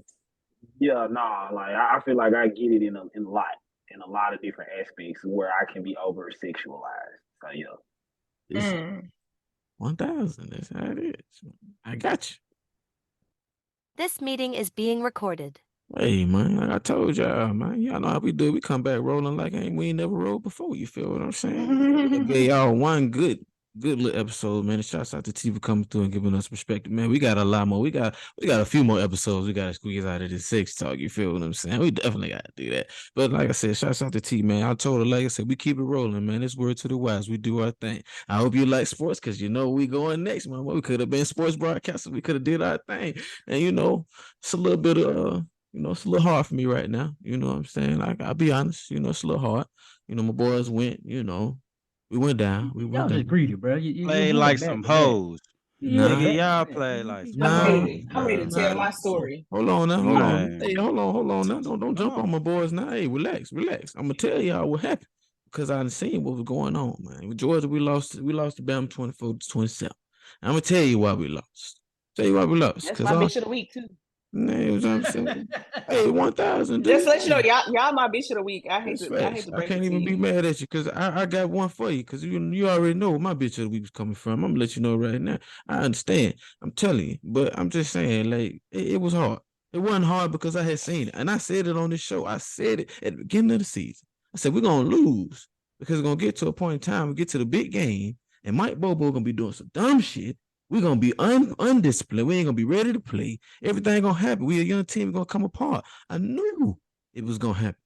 yeah, nah. Like I feel like I get it in a lot of different aspects where I can be over sexualized. So yeah. It's 1,000. That's how it is. I got you. This meeting is being recorded. Hey man, like I told y'all, man, y'all know how we do. We come back rolling like we ain't never rolled before. You feel what I'm saying? I gave y'all one good little episode, man. And shouts out to T for coming through and giving us perspective, man. We got a lot more. We got a few more episodes. We got to squeeze out of this sex talk. You feel what I'm saying? We definitely got to do that. But like I said, shouts out to T, man. I told her, like I said, we keep it rolling, man. It's word to the wise. We do our thing. I hope you like sports because we going next, man. We could have been sports broadcasters. We could have did our thing, and it's a little bit of it's a little hard for me right now. You know what I'm saying? Like, I'll be honest, it's a little hard. My boys went, we went down. We went Y'all just down. greedy, bro. You Play win like back some to back. hoes. Nah, Nigga, y'all play like some I'm nah, ready. hoes, I'm ready bro. to tell nah. my story. Hold on now, hold on. Man. Hey, hold on now. Don't jump No. on my boys now. Hey, relax. I'm gonna tell y'all what happened because I done seen what was going on, man. With Georgia, we lost to Bama 24-27. I'm gonna tell you why we lost. Tell you why we lost. That's Cause my bitch of the week too. man, what I'm saying. Hey, 1,000. Do Just your let you know, thing. y'all my bitch of the week. I hate That's to facts. I break it can't to even be you. mad at you because I got one for you because you already know where my bitch of the week was coming from. I'm gonna let you know right now. I understand. I'm telling you, but I'm just saying, like, it was hard. It wasn't hard because I had seen it. And I said it on this show. I said it at the beginning of the season. I said, we're gonna lose because it's gonna get to a point in time, we get to the big game, and Mike Bobo gonna be doing some dumb shit. We're gonna be undisciplined. We ain't gonna be ready to play. Everything gonna happen. We a young team gonna come apart. I knew it was gonna happen.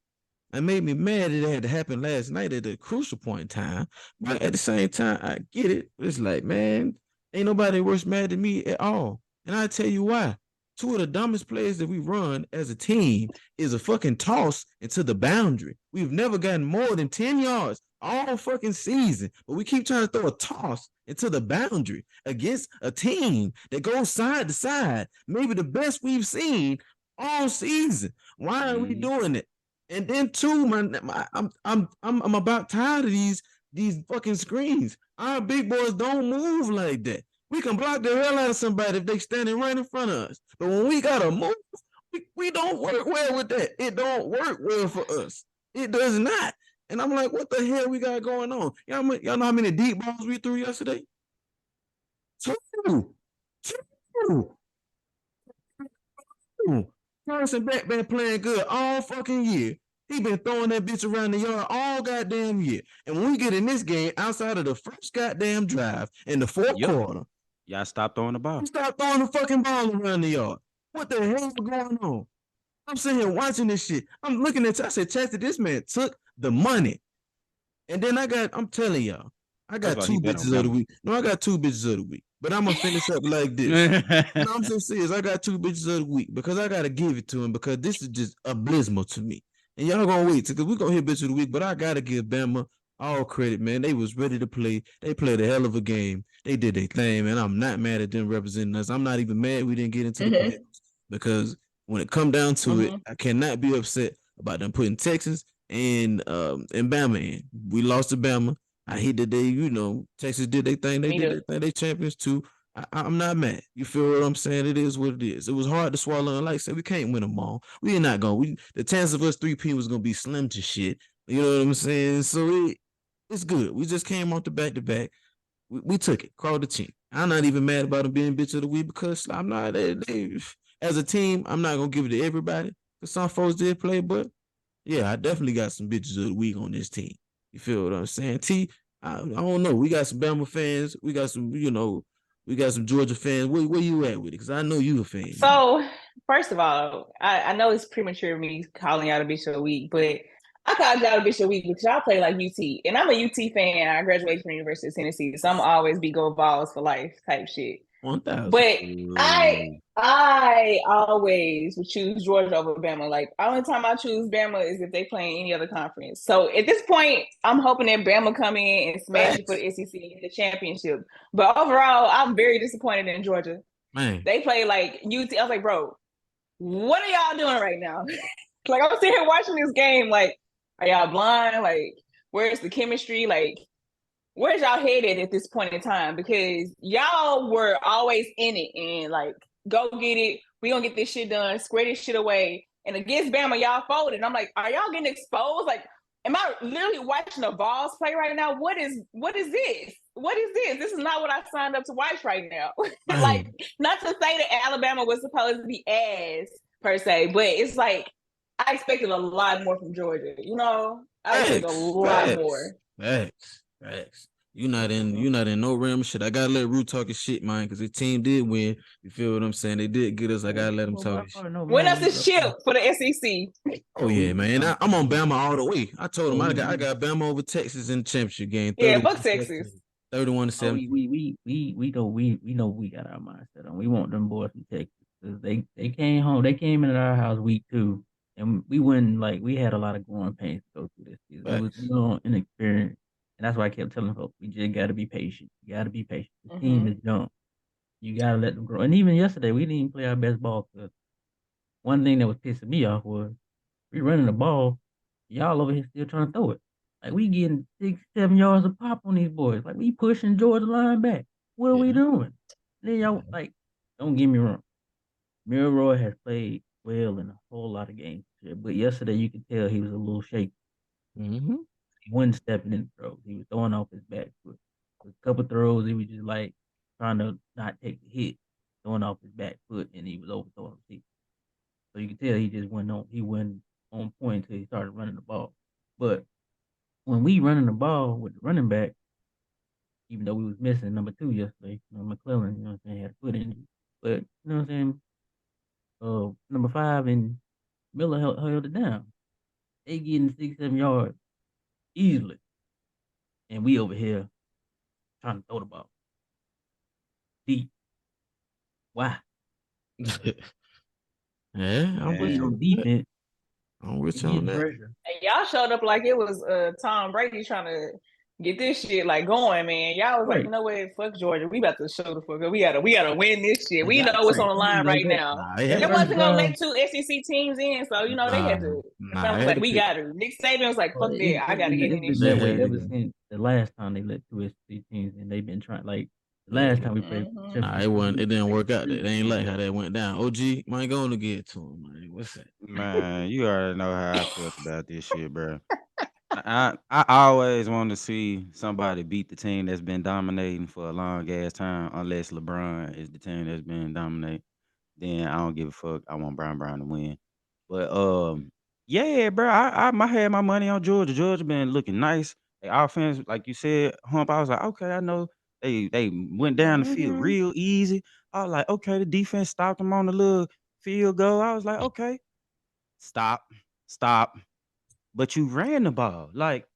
It made me mad that it had to happen last night at a crucial point in time. But at the same time, I get it. It's like, man, ain't nobody worse mad than me at all. And I tell you why. two of the dumbest plays that we run as a team is a fucking toss into the boundary. We've never gotten more than 10 yards all fucking season, but we keep trying to throw a toss into the boundary against a team that goes side to side, maybe the best we've seen all season. Why are we doing it? And then two, I'm about tired of these fucking screens. Our big boys don't move like that. We can block the hell out of somebody if they standing right in front of us. But when we gotta move, we don't work well with that. It don't work well for us. It does not. And I'm like, what the hell we got going on? Y'all know how many deep balls we threw yesterday? Two. Carson Beck been playing good all fucking year. He been throwing that bitch around the yard all goddamn year. And when we get in this game, outside of the first goddamn drive in the fourth quarter, y'all stop throwing the ball. Stop throwing the fucking ball around the yard. What the hell is going on? I'm sitting here watching this shit. I'm looking at I said, Chester, this man took the money. And then I'm telling y'all, I got two bitches of the week. No, I got two bitches of the week. But I'm gonna finish up like this. No, I'm so serious. I got two bitches of the week because I gotta give it to him because this is just abysmal to me. And y'all gonna wait because we're gonna hit bitch of the week, but I gotta give Bama all credit, man. They was ready to play. They played a hell of a game. They did their thing, man. I'm not mad at them representing us. I'm not even mad we didn't get into the playoffs because when it come down to it, I cannot be upset about them putting Texas and Bama in. We lost to Bama. I hate that Texas did their thing. They did their thing. They champions too. I'm not mad. You feel what I'm saying? It is what it is. It was hard to swallow. And like I said, we can't win them all. We are not going. The chance of us 3P was going to be slim to shit. You know what I'm saying? So it's good. We just came off the back-to-back. We took it. Called the team. I'm not even mad about them being bitch of the week because I'm not. As a team, I'm not going to give it to everybody because some folks did play, but yeah, I definitely got some bitches of the week on this team. You feel what I'm saying? I don't know. We got some Bama fans. We got some, we got some Georgia fans. Where you at with it? Because I know you a fan. So, first of all, I know it's premature me calling y'all a bitch of the week, but I called y'all a bitch of the week because y'all play like UT. And I'm a UT fan. I graduated from the University of Tennessee. So I'm always be go balls for life type shit. 1,000. But I always would choose Georgia over Bama. Like, only time I choose Bama is if they play in any other conference. So at this point, I'm hoping that Bama come in and smash it for the SEC in the championship. But overall, I'm very disappointed in Georgia. Man, they play like UT. I was like, bro, what are y'all doing right now? Like, I'm sitting here watching this game. Like, are y'all blind? Like, where's the chemistry? Like, where's y'all headed at this point in time? Because y'all were always in it and like, go get it. We gonna get this shit done. Square this shit away. And against Bama, y'all folded. I'm like, are y'all getting exposed? Like, am I literally watching the Vols play right now? What is this? What is this? This is not what I signed up to watch right now. Like, not to say that Alabama was supposed to be ass per se, but it's like I expected a lot more from Georgia. I expected a lot more. Facts. You not in no realm of shit. I gotta let Root talk his shit, man, because the team did win. You feel what I'm saying? They did get us. I gotta let them talk his shit. Win us a chip for the SEC. Oh yeah, man. I'm on Bama all the way. I told him I got Bama over Texas in the championship game. Yeah, fuck Texas. 31-7. We know we got our mindset on. We want them boys from Texas. They came home. They came into our house week 2, and we went we had a lot of growing pains to go through this season. It was inexperienced. And that's why I kept telling folks, we just got to be patient. You got to be patient. The team is young. You got to let them grow. And even yesterday, we didn't even play our best ball. Because one thing that was pissing me off was we running the ball. Y'all over here still trying to throw it. Like, we getting 6-7 yards of pop on these boys. Like, we pushing Georgia line back. What are we doing? And then y'all, don't get me wrong. Milroy has played well in a whole lot of games. But yesterday, you could tell he was a little shaky. Mm-hmm. He wasn't stepping in the throws. He was throwing off his back foot. A couple throws, he was just trying to not take the hit, throwing off his back foot, and he was overthrowing the seat. So you could tell he went on point until he started running the ball. But when we running the ball with the running back, even though we was missing number 2 yesterday, McClellan, had a foot injury. But number 5 and Miller held it down. They getting 6-7 yards easily. And we over here trying to throw the ball deep. Why? Yeah, I'm with Putting you on on that. defense, I'm with he you on getting that. pressure. And y'all showed up like it was Tom Brady trying to get this shit like going, man. Y'all was like, Right. you know what? Fuck Georgia. We about to show the fuck up. We gotta win this shit. They We know got what's to. on the You line know right that. now. Nah, they They had First wasn't to. gonna drive, let 2 SEC teams in, so you know they had to. Nah, Trump they was had like, to "We pick. got it." Nick Saban was like, well, "Fuck that, I gotta get in this been They that shit." way had ever to. since the last time they let 2 SEC teams in. They've been trying like the last Yeah. time we played Mhm. Nah, championship. it wasn't. It didn't work out. Three That ain't years like how ago. that went down. OG, man, going to get to him, man. What's that? Man, you already know how I felt about this shit, bro. I always want to see somebody beat the team that's been dominating for a long ass time, unless LeBron is the team that's been dominating. Then I don't give a fuck. I want Brown to win. But yeah, bro, I had my money on Georgia. Georgia been looking nice. They offense, like you said, Hump. I was like, okay, I know they went down the field Mhm. real easy. I was like, okay, the defense stopped them on the little field goal. I was like, okay, stop. But you ran the ball. Like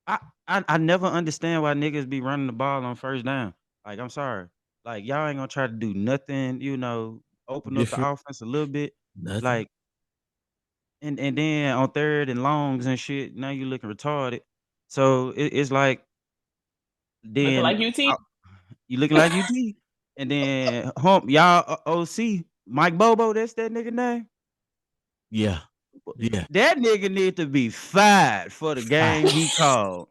I, I never understand why niggas be running the ball on first down. Like, I'm sorry. Like, y'all ain't gonna try to do nothing, open up the Different. offense a little bit. Nothing. Like, and then on third and longs and shit, now you looking retarded. So it's like Looking then like UT. you looking like UT. And then Hump, y'all OC, Mike Bobo, that's that nigga name. Yeah. Yeah. That nigga need to be fired for the game he called.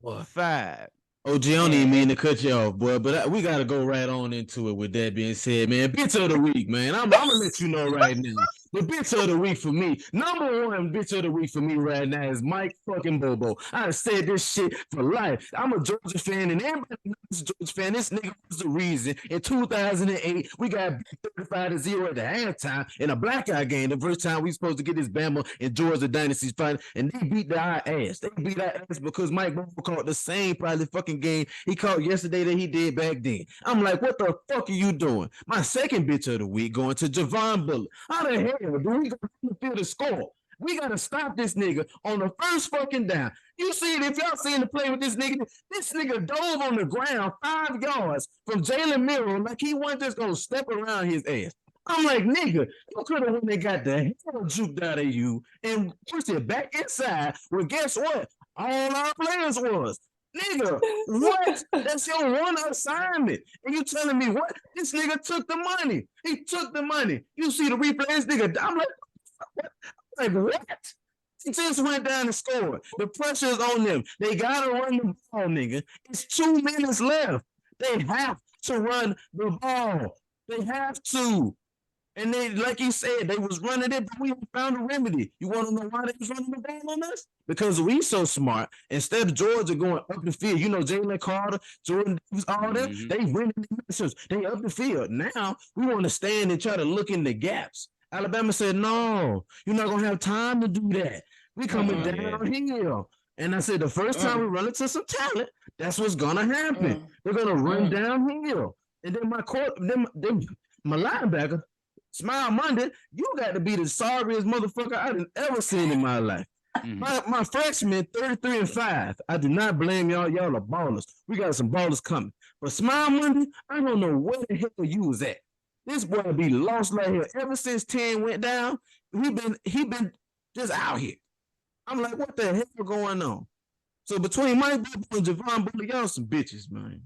Boy. Fired. OG, I don't even mean And to cut you off, boy, but we got to go right on into it. With that being said, man, bitch of the week, man. I'm gonna let you know right now. The bitch of the week for me, number one bitch of the week for me right now is Mike fucking Bobo. I done said this shit for life. I'm a Georgia fan, and everybody knows Georgia fan. This nigga was the reason. In 2008, we got 35-0 at the halftime in a blackout game. The first time we supposed to get this Bama and Georgia dynasty fight, and they beat our ass. They beat our ass because Mike Bobo caught the same probably fucking game he caught yesterday that he did back then. I'm like, what the fuck are you doing? My second bitch of the week going to Javon Bullock. How the hell do we go to the field to score? We gotta stop this nigga on the first fucking down. You see it if y'all seen the play with this nigga dove on the ground 5 yards from Jalen Miro like he wasn't just gonna step around his ass. I'm like, nigga, you could have when they got the hell juked out of you and pushed it back inside. Well, guess what? All our players was. Nigga, what? That's your one assignment. And you telling me what? This nigga took the money. He took the money. You see the replay, this nigga, I'm like, what? He just went down and scored. The pressure is on them. They gotta run the ball, nigga. It's 2 minutes left. They have to run the ball. They have to. And they, like you said, they was running it, but we found a remedy. You want to know why they was running the ball on us? Because we so smart. Instead of Georgia going up the field, Jalen Carter, Jordan Davis, all them, Mhm. they winning the matchups. They up the field. Now we want to stand and try to look in the gaps. Alabama said, no, you're not gonna have time to do that. We coming Yeah. downhill. And I said, the first time we run into some talent, that's what's gonna happen. Mm. They're gonna run downhill. And then my linebacker, Smile Monday, you got to be the sorriest motherfucker I've ever seen in my life. Mhm. My freshman, 33-5. I do not blame y'all. Y'all are ballers. We got some ballers coming. But Smile Monday, I don't know where the hell you was at. This boy be lost like here. Ever since 10 went down, he been just out here. I'm like, what the hell going on? So between Mike Bobo and Javon Bullock, y'all some bitches, man.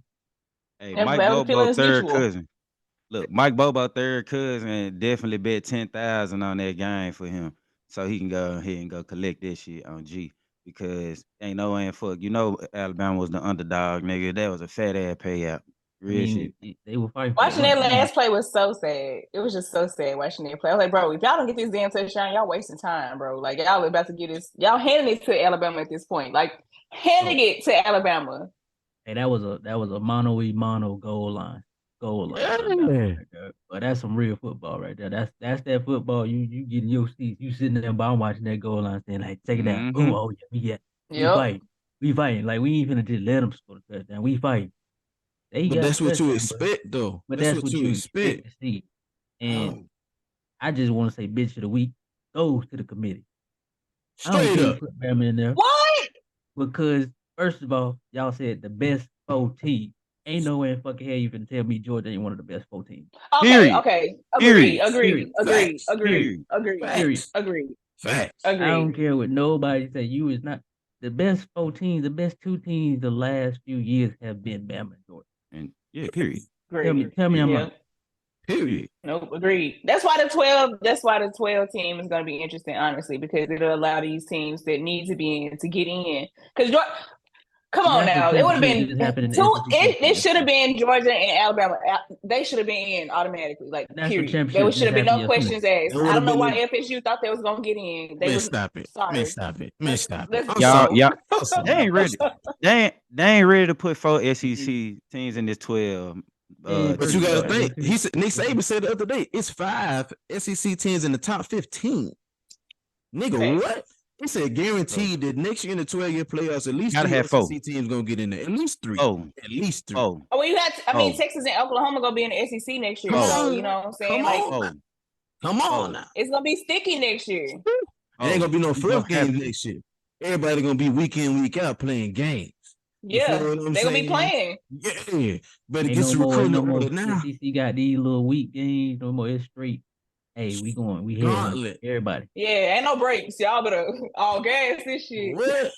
Hey, Mike Everybody Bobo, feelings third mutual. cousin. Look, Mike Bobo, third cousin, definitely bet 10,000 on that game for him, so he can go ahead and go collect that shit on G. Because ain't no way in fuck, Alabama was the underdog, nigga. That was a fat ass payout, I real shit. mean, they were fighting for Watching the that one. last play was so sad. It was just so sad watching that play. I was like, bro, if y'all don't get this damn touchdown, y'all wasting time, bro. Like y'all about to get this, y'all handing it to Alabama at this point. Like handing it to Alabama. Hey, that was a mono goal line. Yeah. But that's some real football right there. That's that football. You get in your seats. You sitting there, but I'm watching that goal line, saying like, take it down. Mhm. Oh yeah, we Yep. fighting. Like we ain't finna just let them score the touchdown. We fighting. They But got that's the what you touchdown, expect, though. but That's that's what what you you expect. expect to see. And Oh, I just want to say, bitch of the week goes to the committee. I don't straight care you up. put Bama in there What? because first of all, y'all said the best 4 teams. Ain't no way in fucking hell you can tell me Georgia ain't one of the best 4 teams. Okay, Period. okay. Period. Agreed. Facts. Agreed. Facts. Facts. I don't Agreed. care what nobody say. You is not the best 4 teams. The best 2 teams the last few years have been Bama and Georgia. And yeah, period. Agreed. Tell me I'm Yeah. wrong. Period. Nope, agreed. That's why the 12 team is going to be interesting, honestly, because it'll allow these teams that need to be in to get in. Because come on National now, it would have championship been just happened in the two. SEC It championship should have yesterday. been Georgia and Alabama. They should have been in automatically, like National period. championship There just should have been happened no yesterday. questions asked. It I would don't have know been why a FSU thought they was going to get in. They man. was Stop it. sorry. Man, stop it. Man, stop it. Let's I'm Y'all, sorry. y'all, I'm sorry. they ain't ready. They ain't ready to put 4 SEC teams in this 12. Man, But first you of got all, to think. FSU, Nick Saban FSU, said the other day, it's 5 SEC teams in the top 15. Nigga, Facts. what? He said guaranteed that next year in the 12-year playoffs, at least Gotta 3 have 4. SEC teams gonna get in there. At least 3. Oh, At least 3. oh, Oh, well, you got. I mean, oh, Texas and Oklahoma gonna be in the SEC next year, Come so on. you know what I'm saying. Come Like, on. oh, Come on oh, now. it's gonna be sticky next year. It ain't gonna oh. be no we gonna first have games next year. Everybody gonna be week in, week out playing games. You feel Yeah, what I'm they gonna be saying? playing. Yeah. Better ain't get no some more recruiting early now. SEC got these little weak games. No more. It's straight. Hey, we heading Gauntlet. everybody. Yeah, ain't no breaks. Y'all better all gas this shit. What?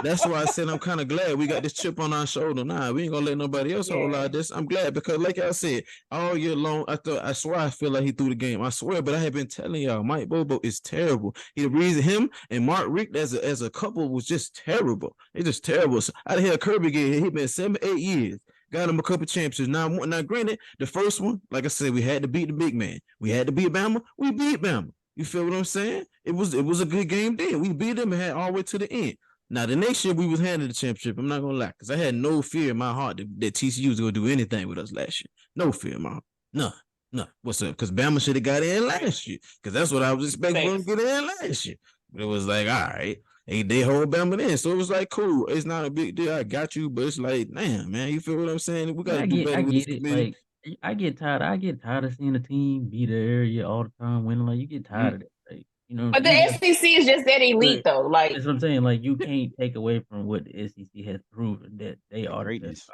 That's why I said I'm kind of glad we got this chip on our shoulder now. We ain't gonna let nobody else hold Yeah. out this. I'm glad because, like I said, all year long, I swear I feel like he threw the game. I swear, but I have been telling y'all, Mike Bobo is terrible. The reason him and Mark Richt as a couple was just terrible. It's just terrible. So, out of here, Kirby get he been 7-8 years. Got him a couple championships. Now, granted, the first one, like I said, we had to beat the big man. We had to beat Bama. We beat Bama. You feel what I'm saying? It was a good game then. We beat them and had all the way to the end. Now the next year we was handed the championship. I'm not gonna lie, because I had no fear in my heart that TCU was gonna do anything with us last year. No fear in my heart. None. What's up? Because Bama should have got in last year. Because that's what I was expecting them to get in last year. But it was like, all right. They hold Bama in. So it was like, cool. It's not a big deal. I got you. But it's like, damn, man, you feel what I'm saying? We gotta do better I with this get it. committee. Like I get tired of seeing the team beat the area all the time, winning. Like you get tired of that. Like, you know, But the SEC is just that elite, though. Like, that's what I'm saying. Like you can't take away from what the SEC has proven that they are the Greatness. best.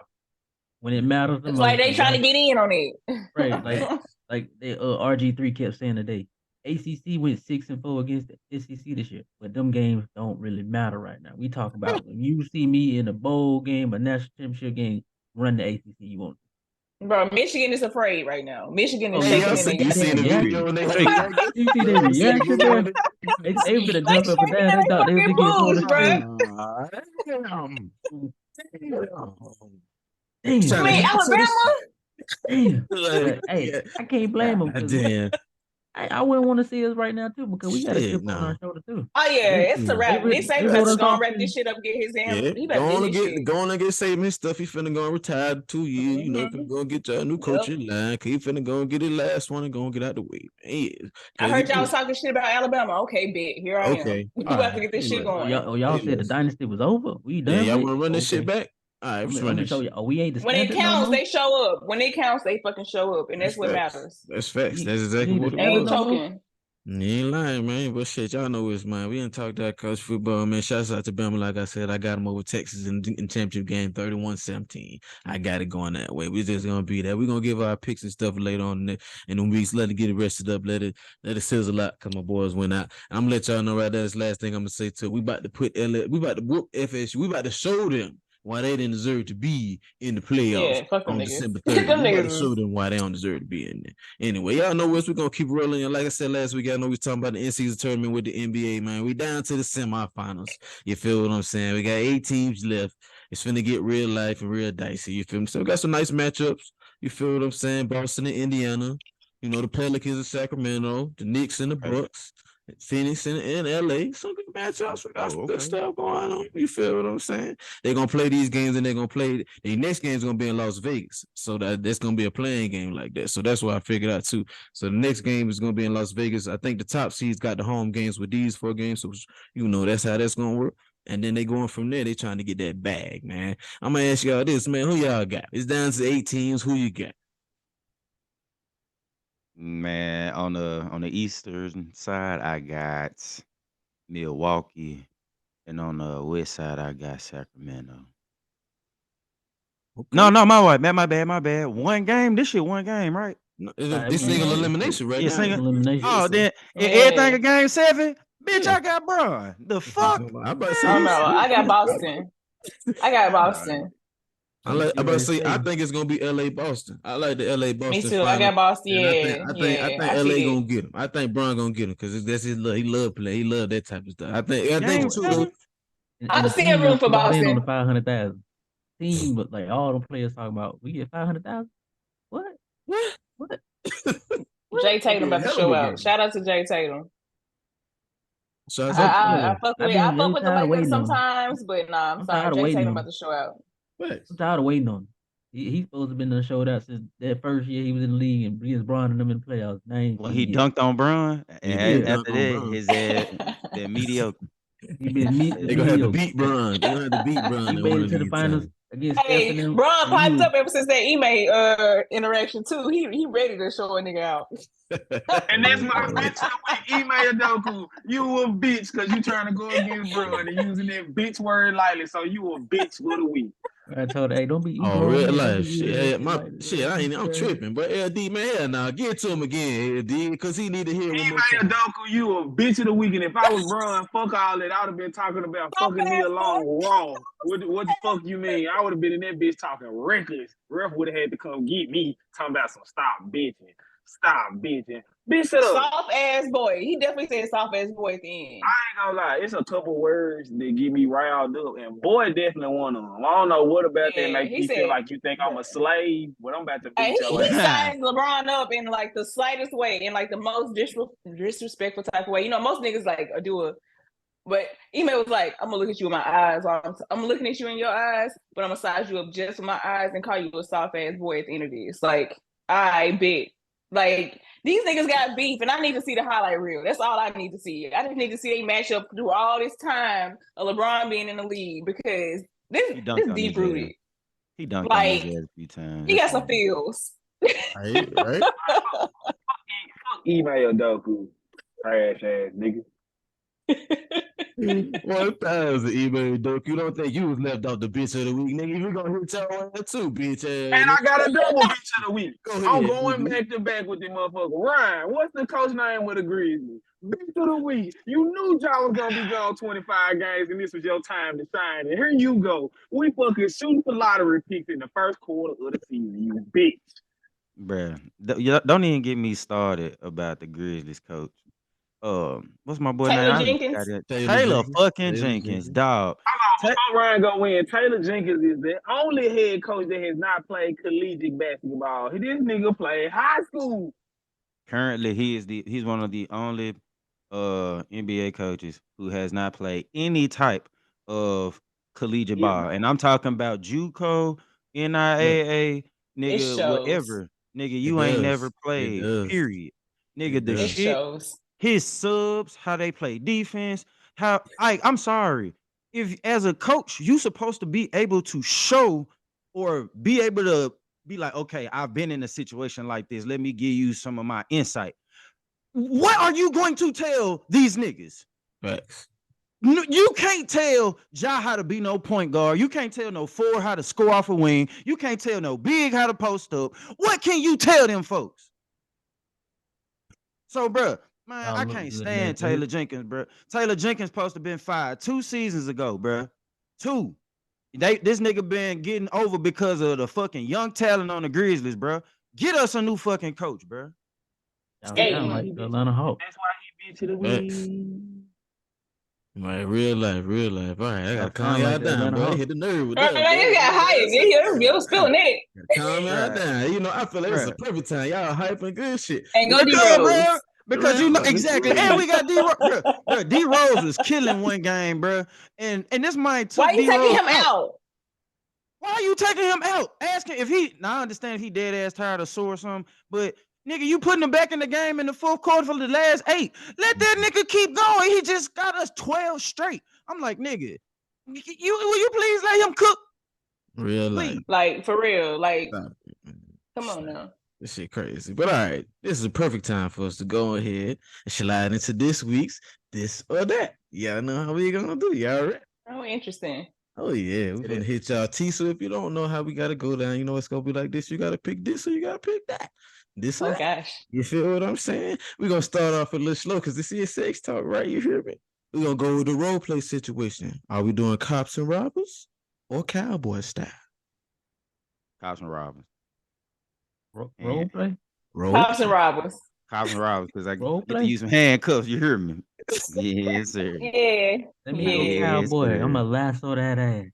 When it matters the it's most, like they trying to get in on it. right? Like they RG3 kept saying today. ACC went 6-4 against the SEC this year, but them games don't really matter right now. We talk about when you see me in a bowl game, a national championship game, run the ACC. You won't. Bro, Michigan is afraid right now. Michigan is Oh, Hey, shaking y'all in see, their you seen the goddamn video when they Shake. You see their reaction, bro? They finna Like jump up and down. They shaking thought they their was fucking against Florida boots, bro. State. Damn. Damn. I mean, Alabama. Damn. Like, But, hey, yeah. I can't blame them because Damn. I wouldn't want to see us right now too because we got a Shit, chip on nah. our shoulder too. Oh yeah, it's a Yeah. wrap. Nick They Saban wrote better us go off and wrap too. this shit up, get his damn. Yeah, He better get his shit. go on and get saving his stuff. He finna go and retire 2 years. You know, finna go and get y'all new coach in line. He finna go and get his last one and go and get out the way. Man, I heard y'all was talking shit about Alabama. Okay, bet. Here I am. Okay, We all about to right. get this shit Oh, going. y'all said the dynasty was over. We Yeah, done y'all with. want to run this shit Okay. back? All right, I'm let's run gonna this. show you. Oh, we ain't the When it standard no counts, more. they show up. When it counts, they fucking show up, and that's what facts. matters. That's facts. We- That's we exactly ain't what the it They standard ain't was. no more. choking. You ain't lying, man. But shit, y'all know it's mine. We didn't talk that college football, man. Shouts out to Bama. Like I said, I got them over Texas in championship game 31-17. I got it going that way. We just gonna be there. We're gonna give our picks and stuff later on in the weeks. Let it get it rested up. Let it sizzle out because my boys went out. And I'm gonna let y'all know right there. This last thing I'm gonna say too. We about to whoop FSU. We about to show them why they didn't deserve to be in the playoffs Yeah, fuck them on niggas. December them 30th. We about to niggas. show them why they don't deserve to be in there. Anyway, y'all know us. We're gonna keep rolling. And like I said last week, I know we was talking about the in-season tournament with the NBA, man. We down to the semifinals. You feel what I'm saying? We got 8 teams left. It's finna get real life and real dicey. You feel me? So we got some nice matchups. You feel what I'm saying? Boston and Indiana. You know, the Pelicans and Sacramento, the Knicks and the Bucks. Phoenix and LA, some good matchups. We got some good stuff going on. You feel what I'm saying? They're gonna play these games and they're gonna play the next game's gonna be in Las Vegas. So that's gonna be a playing game like that. So that's what I figured out too. So the next game is gonna be in Las Vegas. I think the top seeds got the home games with these 4 games. So you know that's how that's gonna work. And then they going from there, they trying to get that bag, man. I'm gonna ask y'all this, man. Who y'all got? It's down to 8 teams. Who you got? Man, on the eastern side, I got Milwaukee, and on the west side, I got Sacramento. Okay. No, my bad. One game. This shit one game, right? No, Nah, it's we single just- elimination right Yeah, now. single elimination. Oh, then Yeah. everything a game 7. Bitch, Yeah. I got Bron. The fuck? I'm about to say I don't you- know. I got you- Boston. I got Boston. I'm about to say I think it's gonna be LA Boston. I like the LA Me Boston too. I final. got Boston. And Yeah, I think I LA see gonna that. get him. I think Bron gonna get him because that's his love. He love play. He love that type of stuff. I think Game too though. 7? I'm the still team rooting for bought in on Boston. the 500,000 team, but like all the players talking about, we get 500,000. What? What? Jay Tatum about to Hell of show a out. game. Shout out to Jay Tatum. So I fuck with I've been the tired of Lakers waiting on him. sometimes, but nah, I'm I'm sorry. tired of Jay waiting Tatum on about to show out. I'm tired of waiting on him. He's supposed to have been in the showdown since that first year he was in the league and against Bron and them in the playoffs. Now he ain't When come he yet. dunked on Bron, He and did after dunk on that, Bron. his ass been mediocre. He been They gonna have to mediocre. beat Bron. They gonna have to beat Bron He in made one it of to the these finals times. against Steph and Hey, them. Bron and he piped was- up ever since that interaction too. He ready to show a nigga out. And that's my bitch of the week. Email Doku. You a bitch because you trying to go against Bron and using that bitch word lightly. So you a bitch for the week. I told her, hey, don't be you Oh, grown real man, don't life be using that shit. like that. Shit, I'm tripping. But LD, man, hell nah, give it to him again, LD, because he need to hear it one more Email time. Doku, you a bitch of the week. And if I was Bron, fuck all that. I would have been talking about fucking me along raw. What the fuck you mean? I would have been in that bitch talking reckless. Ref would have had to come get me talking about some stop bitching. Stop bitching. Bitch, shut up. Soft ass boy. He definitely said soft ass boy at the end. I ain't gonna lie, it's a couple words that get me riled up, and boy, definitely one of them. I don't know what about that Yeah, make he me feel said- like you think I'm a slave, but I'm about to beat He your ass. sized LeBron up in like the slightest way, in like the most disrespectful type of way. You know, most niggas like do a. But Email was like, I'm gonna look at you in my eyes. While I'm looking at you in your eyes, but I'm gonna size you up just with my eyes and call you a soft ass boy at the end of this. Like, I bet. Like, these niggas got beef, and I need to see the highlight reel. That's all I need to see. I just need to see they match up through all this time of LeBron being in the league because this He dunked on deep his rooted. ass. He dunked on Like, his ass a few times. he got That's some all. feels. Right? Fuck email Doku, trash ass nigga. 1,000 email dope. You don't think you was left off the bitch of the week, nigga? You gonna hit your ass too, bitch ass. And I got a double bitch of the week. Go ahead, I'm going nigga. back to back with the motherfucker. Ryan, what's the coach name with the Grizzlies? Bitch of the week. You knew y'all was gonna be gone 25 games, and this was your time to shine. And here you go. We fucking shooting for lottery picks in the first quarter of the season. You bitch. Bruh, don't even get me started about the Grizzlies coach. What's my boy Taylor name? Jenkins? Taylor fucking Taylor Jenkins, dog. Before Ryan go in, Taylor Jenkins is the only head coach that has not played collegiate basketball. This nigga played high school. Currently, he's one of the only NBA coaches who has not played any type of collegiate Yeah. ball, and I'm talking about JUCO, NIAA, nigga, shows. whatever, nigga. You ain't does. never It played. does. Period, nigga. It The does. It shit. shows. His subs, how they play defense, I'm sorry. If as a coach, you supposed to be able to show or be able to be like, okay, I've been in a situation like this. Let me give you some of my insight. What are you going to tell these niggas? Facts. You can't tell Ja how to be no point guard. You can't tell no four how to score off a wing. You can't tell no big how to post up. What can you tell them folks? So, bruh, man, Y'all I look can't good stand in that Taylor dirt. Jenkins, bruh. Taylor Jenkins supposed to been fired 2 seasons ago, bruh. 2. This nigga been getting over because of the fucking young talent on the Grizzlies, bruh. Get us a new fucking coach, bruh. Y'all Hey. sound like the Atlanta Hawks. That's why he bitch of the Facts. week. Man, real life. All right, I Y'all gotta calm sound y'all like the down, Atlanta bro. Hawks. Hit the nerve with Man, that. you got hype. You was feeling it. Calm y'all Bruh. down. You know, I feel like this is a Bruh. perfect time. Y'all hyping good shit. And go But D come, Rose. bro. Because you know Right. exactly, and we got D Rose, bro. D Rose was killing one game, bro. And this might took Why you D taking Rose him out? Why are you taking him out? Asking if he. Now I understand if he dead ass tired or sore or something, but nigga, you putting him back in the game in the fourth quarter for the last 8. Let that nigga keep going. He just got us 12 straight. I'm like, nigga, will you please let him cook? Real life. Please. Like, for real. Like, Stop it, man. come on now. This shit crazy. But all right, this is a perfect time for us to go ahead and slide into this week's This or That. Y'all know how we gonna do. Y'all ready? Oh, interesting. Oh yeah, we're gonna hit y'all T. So if you don't know how we gotta go down, you know it's gonna be like this. You gotta pick this or you gotta pick that. This or Oh that. gosh. You feel what I'm saying? We're gonna start off a little slow because this is sex talk, right? You hear me? We're gonna go with the role play situation. Are we doing cops and robbers or cowboy style? Cops and robbers. Role play? Role Cops and play. robbers. Cops and robbers, because I Role get to play? use some handcuffs. You hear me? Yes, sir. Yeah. Let me go Yeah. cowboy. sir. I'm a lasso that ass.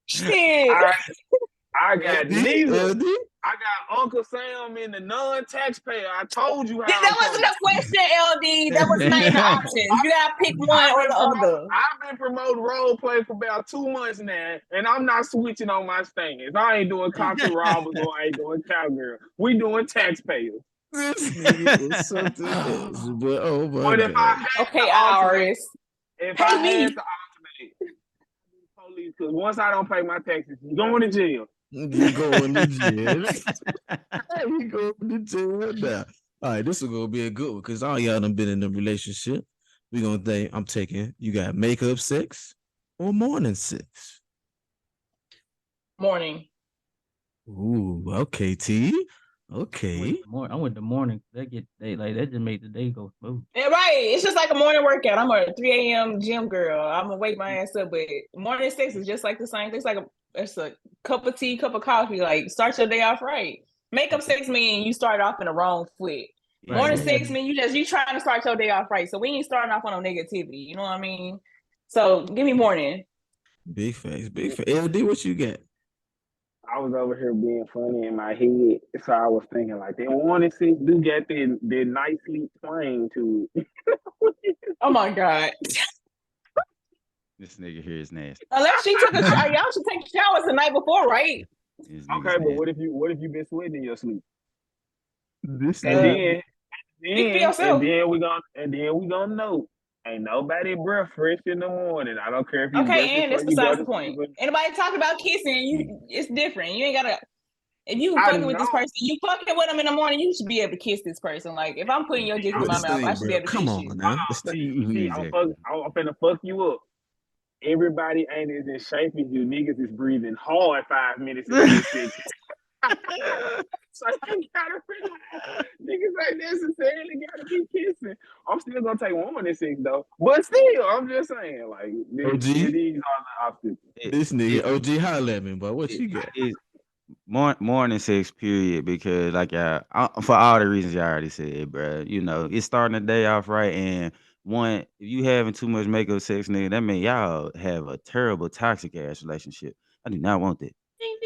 Shit. I got neither. LD? I got Uncle Sam in the non-taxpayer. I told you how. That wasn't a question, LD. That was not in the options. You gotta pick one or the other. I've been promoting role play for about 2 months now, and I'm not switching on my stance. I ain't doing cops and robbers or I ain't doing cowgirl. We doing taxpayers. This nigga is something else, but oh my But if I god. had Okay, to alternate, Iris. if Pay I me. had to alternate, police, because once I don't pay my taxes, you going to jail. You going to jail. You going to jail now. All right, this is gonna be a good one because all y'all done been in a relationship. We gonna think I'm taking you got makeup sex or morning sex. Morning. Ooh, okay, T. Okay. I went the morning. That just made the day go smooth. Yeah, right. It's just like a morning workout. I'm a 3 a.m. gym girl. I'm gonna wake my ass up, but morning sex is just like the same thing. It's a cup of tea, cup of coffee. Like start your day off right. Makeup sex mean you start off in the wrong foot. Morning sex mean you trying to start your day off right. So we ain't starting off on no negativity. You know what I mean? So give me morning. Big face, big face. LD, what you got? I was over here being funny in my head, so I was thinking like that morning sex do get that night sleep twang to it. Oh my god. This nigga here is nasty. Unless she took a shower, y'all should take showers the night before, right? This Okay, nigga's but nasty. what if you been sweating in your sleep? This And nigga. Speak for yourself. then we gonna know. Ain't nobody breath fresh in the morning. I don't care if you brush Okay, it and that's before you go besides to the point. sleep. Anybody talk about kissing, it's different. You ain't gotta. If you I fucking with this know. person, you fucking with them in the morning, you should be able to kiss this person. Like if I'm putting your dick in What my this mouth, I thing, should be bro? able to Come kiss on you. now. It's not- See, Exactly. I'm finna fuck you up. Everybody ain't as in shape as you. Niggas is breathing hard 5 minutes into this shit. So you gotta realize niggas ain't necessarily gotta be kissing. I'm still gonna take morning sex though. But still, I'm just saying, like OG, these are the options. this nigga OG holla at me, but what you got? Morning sex, period. Because like for all the reasons y'all already said, bro. You know, it's starting the day off right, and if you having too much makeup sex, nigga, that mean y'all have a terrible toxic ass relationship. I do not want that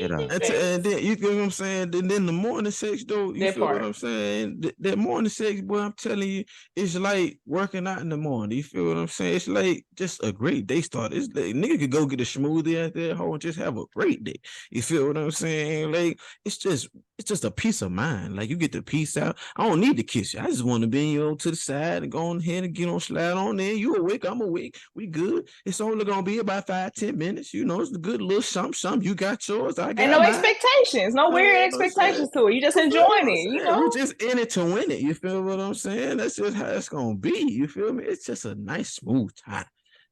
at all. And then you feel what I'm saying? Then the morning sex though, you That feel what part. I'm saying? That morning sex, boy, I'm telling you, it's like working out in the morning. You feel what I'm saying? It's like just a great day start. It's like nigga could go get a smoothie out there, and just have a great day. You feel what I'm saying? Like it's just a peace of mind. Like you get the peace out. I don't need to kiss you. I just want to bend you over to the side and go on ahead and get on slide on there. You awake, I'm awake. We good. It's only gonna be about 5-10 minutes. You know, it's a good little something. You got yours, I got And no mine. expectations, no weird expectations to it. You just enjoying it, you know. We just in it to win it. You feel what I'm saying? That's just how it's gonna be. You feel me? It's just a nice smooth time.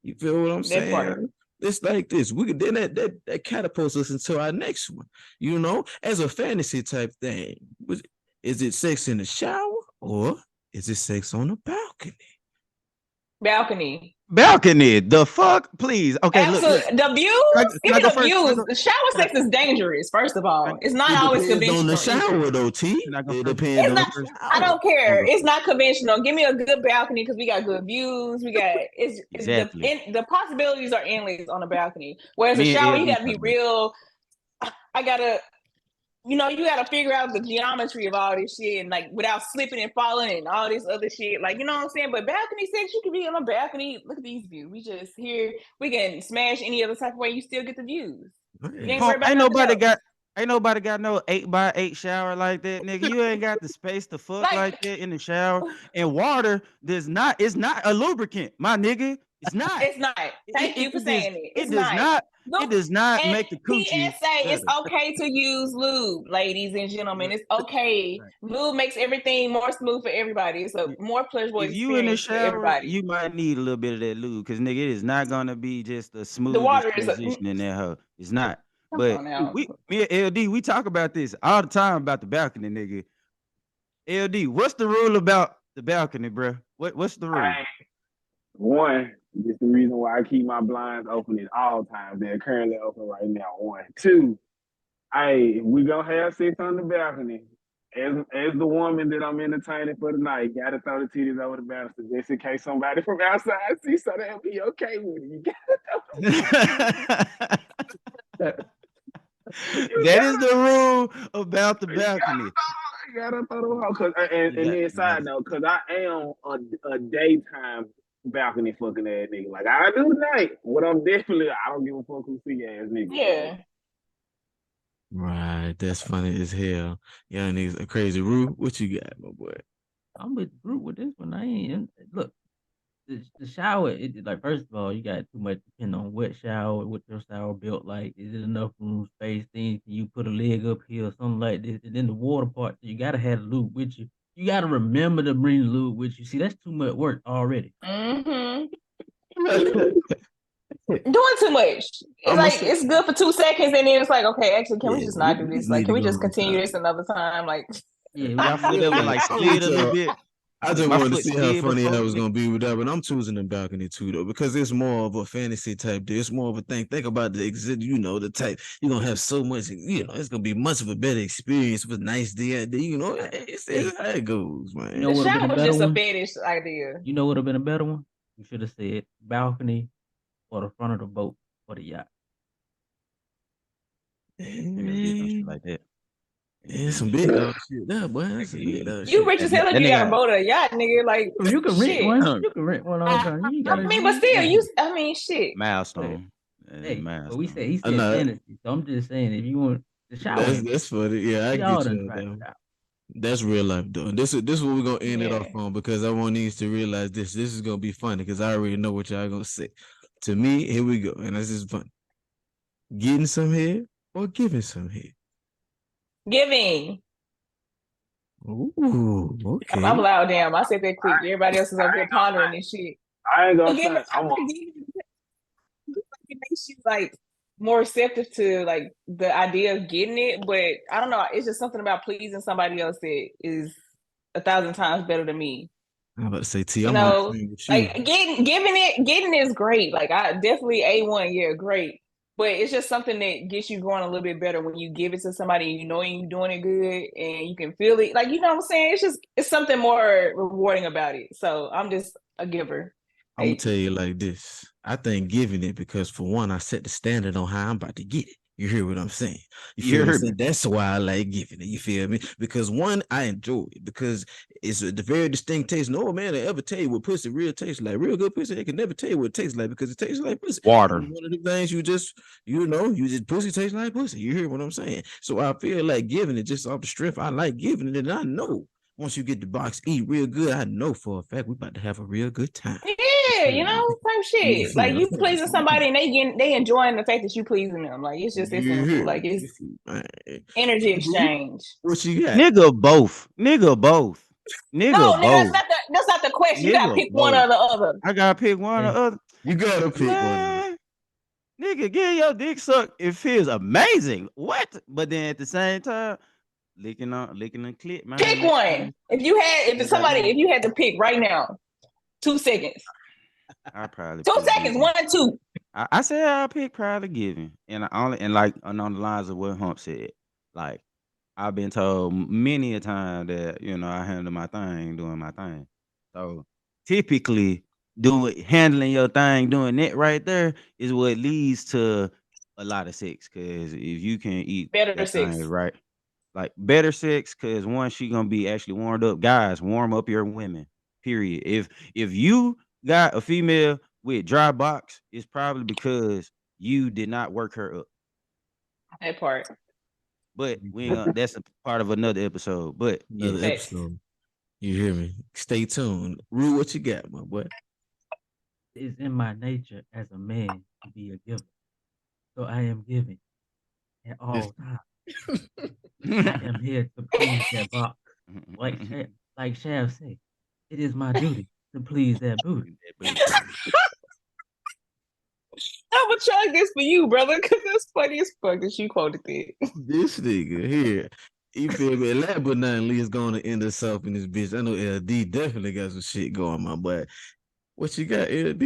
You feel what I'm That part. saying? It's like this. We could then that catapults us into our next one. You know, as a fantasy type thing. Is it sex in the shower or is it sex on the balcony? Balcony. Balcony, the fuck, please. Okay, Absolutely. look. The views, Can give I me go the first? views. Can The shower sex is dangerous, first of all. It's not It always depends on the conventional shower either. though, T. I go It first? depends on It's not, the shower. I don't care. I'll go It's not conventional. Give me a good balcony because we got good views. We got Exactly. the possibilities are endless on a balcony. Whereas a Me shower, and you LD gotta be talked about it. real. I gotta, you gotta figure out the geometry of all this shit and like without slipping and falling and all this other shit. Like, you know what I'm saying? But balcony sex, you can be on a balcony. Look at these views. We just here, we can smash any other type of way, you still get the views. You ain't worried about Ain't nothing nobody else. got no 8x8 shower like that, nigga. You ain't got the space to fuck like that in the shower. And water it's not a lubricant, my nigga. It's not. It's not. Thank you for saying it. It's It does not. Look, It does not and make the coochie PSA, it's better. okay to use lube, ladies and gentlemen. It's okay. Right. Lube makes everything more smooth for everybody. It's a more pleasurable If you in the experience for shower, everybody. you might need a little bit of that lube because nigga, it is not gonna be just the The smoothest water is transition in that hoe. It's not. come But on now. me and LD, we talk about this all the time about the balcony, nigga. LD, what's the rule about the balcony, bro? What's the rule? One, it's the reason why I keep my blinds open at all times. They're currently open right now. One. Two, if we gonna have sex on the balcony, as the woman that I'm entertaining for the night, gotta throw the titties over the banister just in case somebody from outside sees, so they'll be okay with it. You gotta That is the rule about the balcony. You gotta throw them out. And then side note, because I am a daytime balcony fucking ass nigga. Like I do night. What I'm definitely, I don't give a fuck who see ass nigga. Yeah. Right, that's funny as hell. Y'all niggas are crazy. Rue, what you got, my boy? I'm with group with this one. I ain't look. The shower, like first of all, you got too much depending on what your shower built like. Is it enough room space? Then can you put a leg up here or something like this? And then the water part, you gotta have the lube with you. You gotta remember to bring the lube with you. See, that's too much work already. Mm-hmm. Doing too much. It's it's good for 2 seconds, and then it's like, okay, actually, can we just not do this? Like, can we just continue this another time? Like, yeah, my foot ever like slid a little bit. I just wanted to see how funny I was gonna be with that, but I'm choosing the balcony too, though, because it's more of a fantasy type deal. It's more of a thing. Think about the exit, the type. You're gonna have so much, it's gonna be much of a better experience with nice day. It's how it goes, man. You know the what shower been a was better just one? a fetish idea. You know what would have been a better one? You should have said balcony or the front of the boat or the yacht. Like that. Yeah, some big dog shit there, boy. That's some big dog shit. You rich as hell if you got a boat or a yacht, nigga. Like, You can rent shit. one. You can rent one all the time. You ain't gotta, but still, shit. Milestone. Hey, but Milestone. he said fantasy. So I'm just saying, if you want the shower, that's funny. Yeah, I get you. That's real life, though. This is what we're gonna end it off on, because I want these to realize this. This is gonna be funny because I already know what y'all gonna say. To me, here we go, and this is fun. Getting some head or giving some head? Giving. Ooh, okay. I'm loud, damn. I said that quick. Everybody else is over here pondering this shit. I ain't gonna say. It makes you like more receptive to like the idea of getting it, but I don't know. It's just something about pleasing somebody else that is 1,000 times better than me. I'm about to say, T, like getting is great. Like I definitely A1, yeah, great. But it's just something that gets you going a little bit better when you give it to somebody and you're doing it good and you can feel it. Like, you know what I'm saying? It's something more rewarding about it. So I'm just a giver. I'm gonna tell you like this. I think giving it, because for one, I set the standard on how I'm about to get it. You hear what I'm saying? You feel me? That's why I like giving it. You feel me? Because one, I enjoy it because it's the very distinct taste. No man will ever tell you what pussy real tastes like. Real good pussy, they can never tell you what it tastes like because it tastes like pussy. Water. It's one of the things you just pussy tastes like pussy. You hear what I'm saying? So I feel like giving it just off the strength. I like giving it, and I know once you get the box, eat real good. I know for a fact we about to have a real good time. Yeah, type shit. Like you pleasing somebody and they enjoying the fact that you pleasing them. Like it's just like it's energy exchange. What you got? Nigga both. No, nigga, that's not the question. You gotta pick one or the other. I gotta pick one or the other. You gotta pick one. Nigga, get your dick sucked. It feels amazing. What? But then at the same time, licking and clit, man. Pick one. If you had to pick right now, 2 seconds. I probably 2 seconds. 1 and 2. I said I'll pick probably giving, and on the lines of what Hump said. Like I've been told many a time that I handle my thing, doing my thing. So typically, handling your thing, doing that right there is what leads to a lot of sex. Because if you can eat better sex, right? Like better sex, because one, she gonna be actually warmed up. Guys, warm up your women. Period. If you got a female with dry box, it's probably because you did not work her up. That part. But that's a part of another episode. But episode. You hear me? Stay tuned. Rue, what you got, my boy? It's in my nature as a man to be a giver. So I am giving at all times. I am here to please that box. Like Shav said, it is my duty to please that booty. I'm gonna chug this for you, brother, because it's funny as fuck that you quoted it. This nigga here. You feel me? And last but not least, going to end us off in this bitch. I know LD definitely got some shit going, my boy. What you got, LD?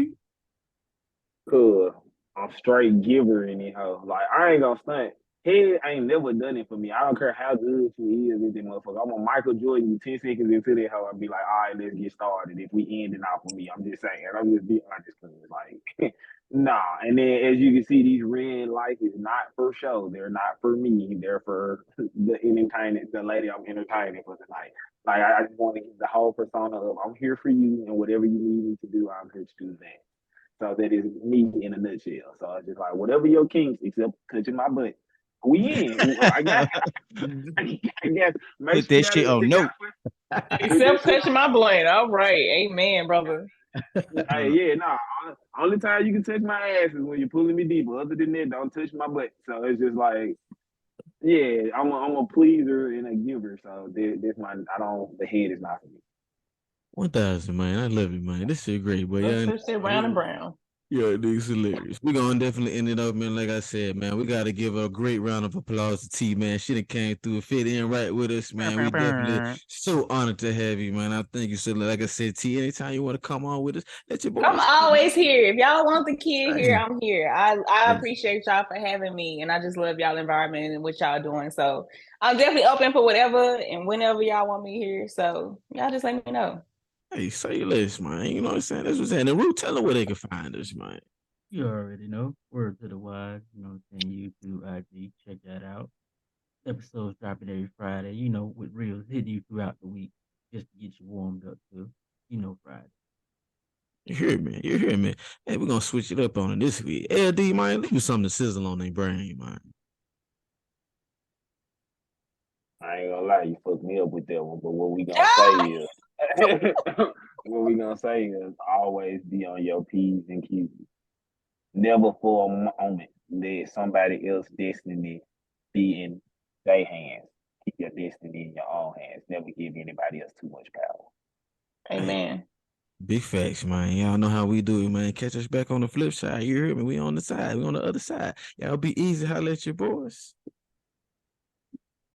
Cause I'm straight giver anyhow. Like I ain't gonna stunt. He ain't never done it for me. I don't care how good she is with that motherfucker. I'm a Michael Jordan. 10 seconds into that hoe, I'll be like, all right, let's get started. If we end it off for me, I'm just saying. I'm just being honest, cause like, nah. And then as you can see, these red lights is not for show. They're not for me. They're for the lady I'm entertaining for tonight. Like I just want to get the whole persona of I'm here for you, and whatever you need me to do, I'm here to do that. So that is me in a nutshell. So it's just like whatever your kinks, except touching my butt. We in. I guess. Put that shit on note. Except touching my blunt. All right. Amen, brother. Hey, yeah, nah. Only time you can touch my ass is when you're pulling me deeper. Other than that, don't touch my butt. So it's just like, yeah, I'm a pleaser and a giver. So this my the head is not for me. 1,000, man. I love you, man. This shit great, but yeah. Let's sit round and brown. Yeah, niggas hilarious. We're gonna definitely end it up, man. Like I said, man, we gotta give a great round of applause to T, man. She done came through and fit in right with us, man. We definitely so honored to have you, man. I thank you so. Like I said, T, anytime you want to come on with us, let your boys. I'm always here. If y'all want the kid here, I'm here. I appreciate y'all for having me, and I just love y'all environment and what y'all doing. So I'm definitely open for whatever and whenever y'all want me here. So y'all just let me know. Hey, say less, man. You know what I'm saying? That's what's saying. The root, tell them where they can find us, man. You already know. Word to the Wyze. You know what I'm saying? YouTube, IG. Check that out. Episodes dropping every Friday. You know, with reels hitting you throughout the week just to get you warmed up to, Friday. You hear me? You hear me? Hey, we're gonna switch it up on it this week. LD, man, leave me something to sizzle on their brain, man. I ain't gonna lie, you fucked me up with that one. But what we gonna say is, always be on your P's and Q's. Never for a moment let somebody else's destiny be in their hands. Keep your destiny in your own hands. Never give anybody else too much power. Amen. Big facts, man. Y'all know how we do it, man. Catch us back on the flip side. You hear me? We on the side. We on the other side. Y'all be easy. Holla at your boys.